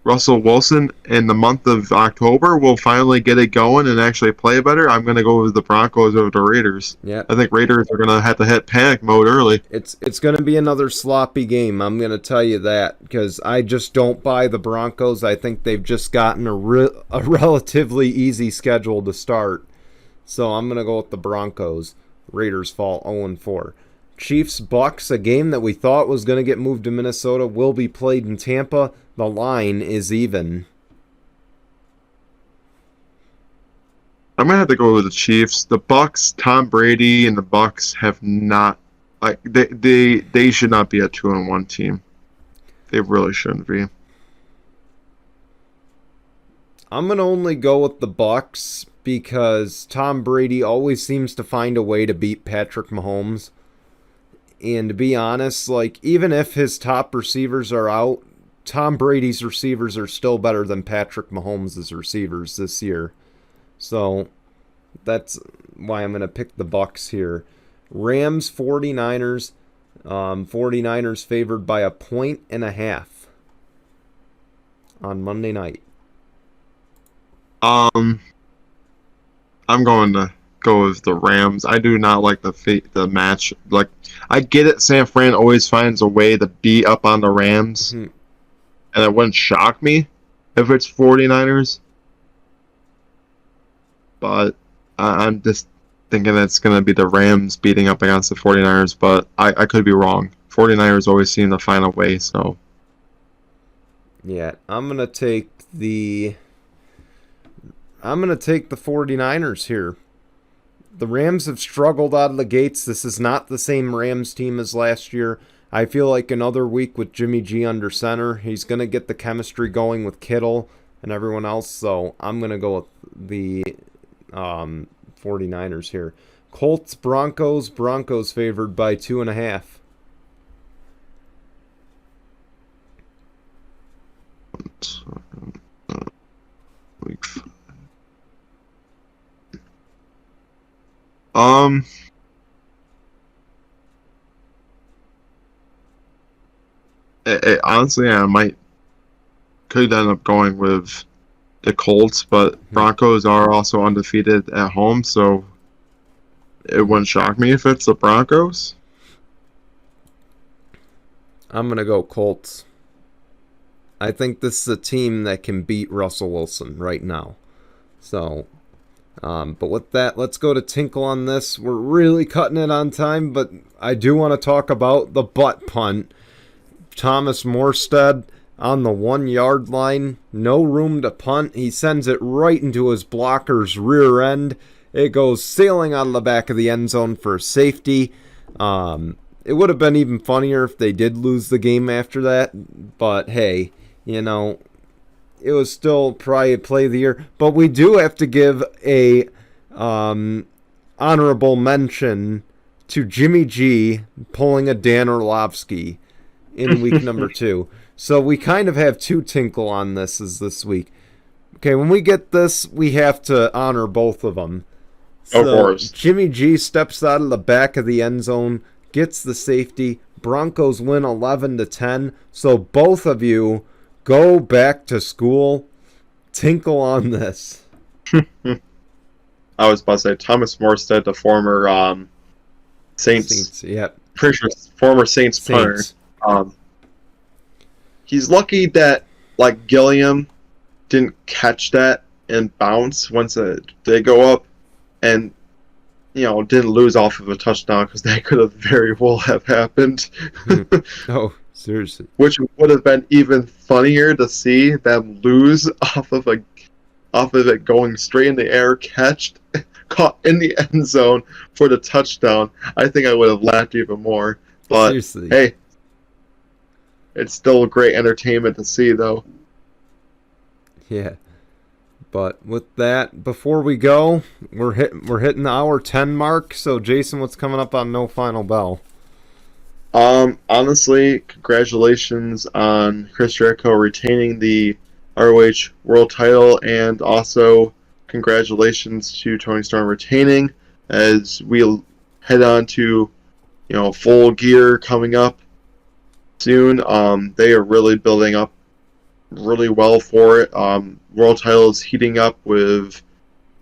Russell Wilson in the month of October will finally get it going and actually play better. I'm going to go with the Broncos over the Raiders. Yeah, I think Raiders are going to have to hit panic mode early. It's going to be another sloppy game. I'm going to tell you that because I just don't buy the Broncos. I think they've just gotten a relatively easy schedule to start. So I'm going to go with the Broncos. Raiders fall 0-4. Chiefs-Bucks, a game that we thought was going to get moved to Minnesota, will be played in Tampa. The line is even. I'm gonna have to go with the Chiefs. The Bucks, Tom Brady and the Bucks have not they should not be a 2-1 team. They really shouldn't be. I'm gonna only go with the Bucks because Tom Brady always seems to find a way to beat Patrick Mahomes. And to be honest, like, even if his top receivers are out, Tom Brady's receivers are still better than Patrick Mahomes' receivers this year. So that's why I'm going to pick the Bucks here. Rams 49ers. 49ers favored by 1.5 on Monday night. I'm going to go with the Rams. I do not like the match. Like, I get it. San Fran always finds a way to beat up on the Rams, and it wouldn't shock me if it's 49ers. But I'm just thinking it's going to be the Rams beating up against the 49ers, but I could be wrong. 49ers always seem to find a way, so. Yeah, I'm going to take the 49ers here. The Rams have struggled out of the gates. This is not the same Rams team as last year. I feel like another week with Jimmy G under center, he's going to get the chemistry going with Kittle and everyone else, so I'm going to go with the 49ers here. Colts, Broncos. Broncos favored by 2.5. Week 5. Honestly, I could end up going with the Colts, but Broncos are also undefeated at home, so it wouldn't shock me if it's the Broncos. I'm going to go Colts. I think this is a team that can beat Russell Wilson right now. So, but with that, let's go to Tinkle on this. We're really cutting it on time, but I do want to talk about the butt punt. Thomas Morstead on the 1-yard line. No room to punt. He sends it right into his blocker's rear end. It goes sailing out of the back of the end zone for safety. It would have been even funnier if they did lose the game after that. But hey, you know, it was still probably a play of the year. But we do have to give a honorable mention to Jimmy G pulling a Dan Orlovsky in week number 2. So we kind of have 2 Tinkle on this week. Okay, when we get this, we have to honor both of them. So of course. Jimmy G steps out of the back of the end zone, gets the safety. Broncos win 11-10. So both of you go back to school. Tinkle on this. I was about to say Thomas Morstead, the former Saints. Yep. Pretty sure former Saints punter. He's lucky that like Gilliam didn't catch that and bounce once they go up, and didn't lose off of a touchdown, because that could have very well have happened. Oh, seriously. Which would have been even funnier to see them lose off of it going straight in the air, caught in the end zone for the touchdown. I think I would have laughed even more. But seriously. Hey, it's still great entertainment to see, though. Yeah. But with that, before we go, we're hitting the hour 10 mark. So Jason, what's coming up on No Final Bell? Honestly, congratulations on Chris Jericho retaining the ROH World Title, and also congratulations to Tony Storm retaining, as we head on to Full Gear coming up soon. They are really building up really well for it. World Title is heating up with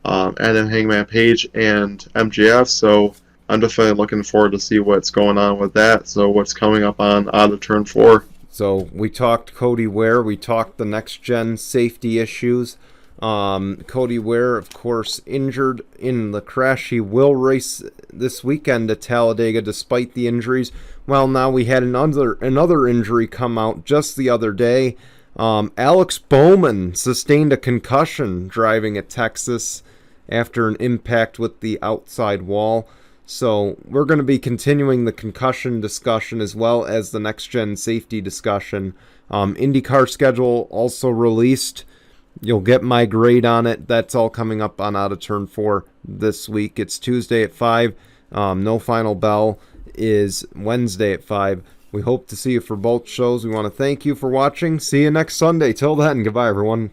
Adam Hangman Page and MJF, so I'm definitely looking forward to see what's going on with that. So what's coming up on Out of Turn 4. So we talked Cody Ware, we talked the next gen safety issues. Cody Ware, of course, injured in the crash. He will race this weekend at Talladega despite the injuries. Well, now we had another injury come out just the other day. Alex Bowman sustained a concussion driving at Texas after an impact with the outside wall. So we're going to be continuing the concussion discussion as well as the next-gen safety discussion. IndyCar schedule also released. You'll get my grade on it. That's all coming up on Out of Turn 4 this week. It's Tuesday at 5. No final bell is Wednesday at 5. We hope to see you for both shows. We want to thank you for watching. See you next Sunday. Till then, goodbye, everyone.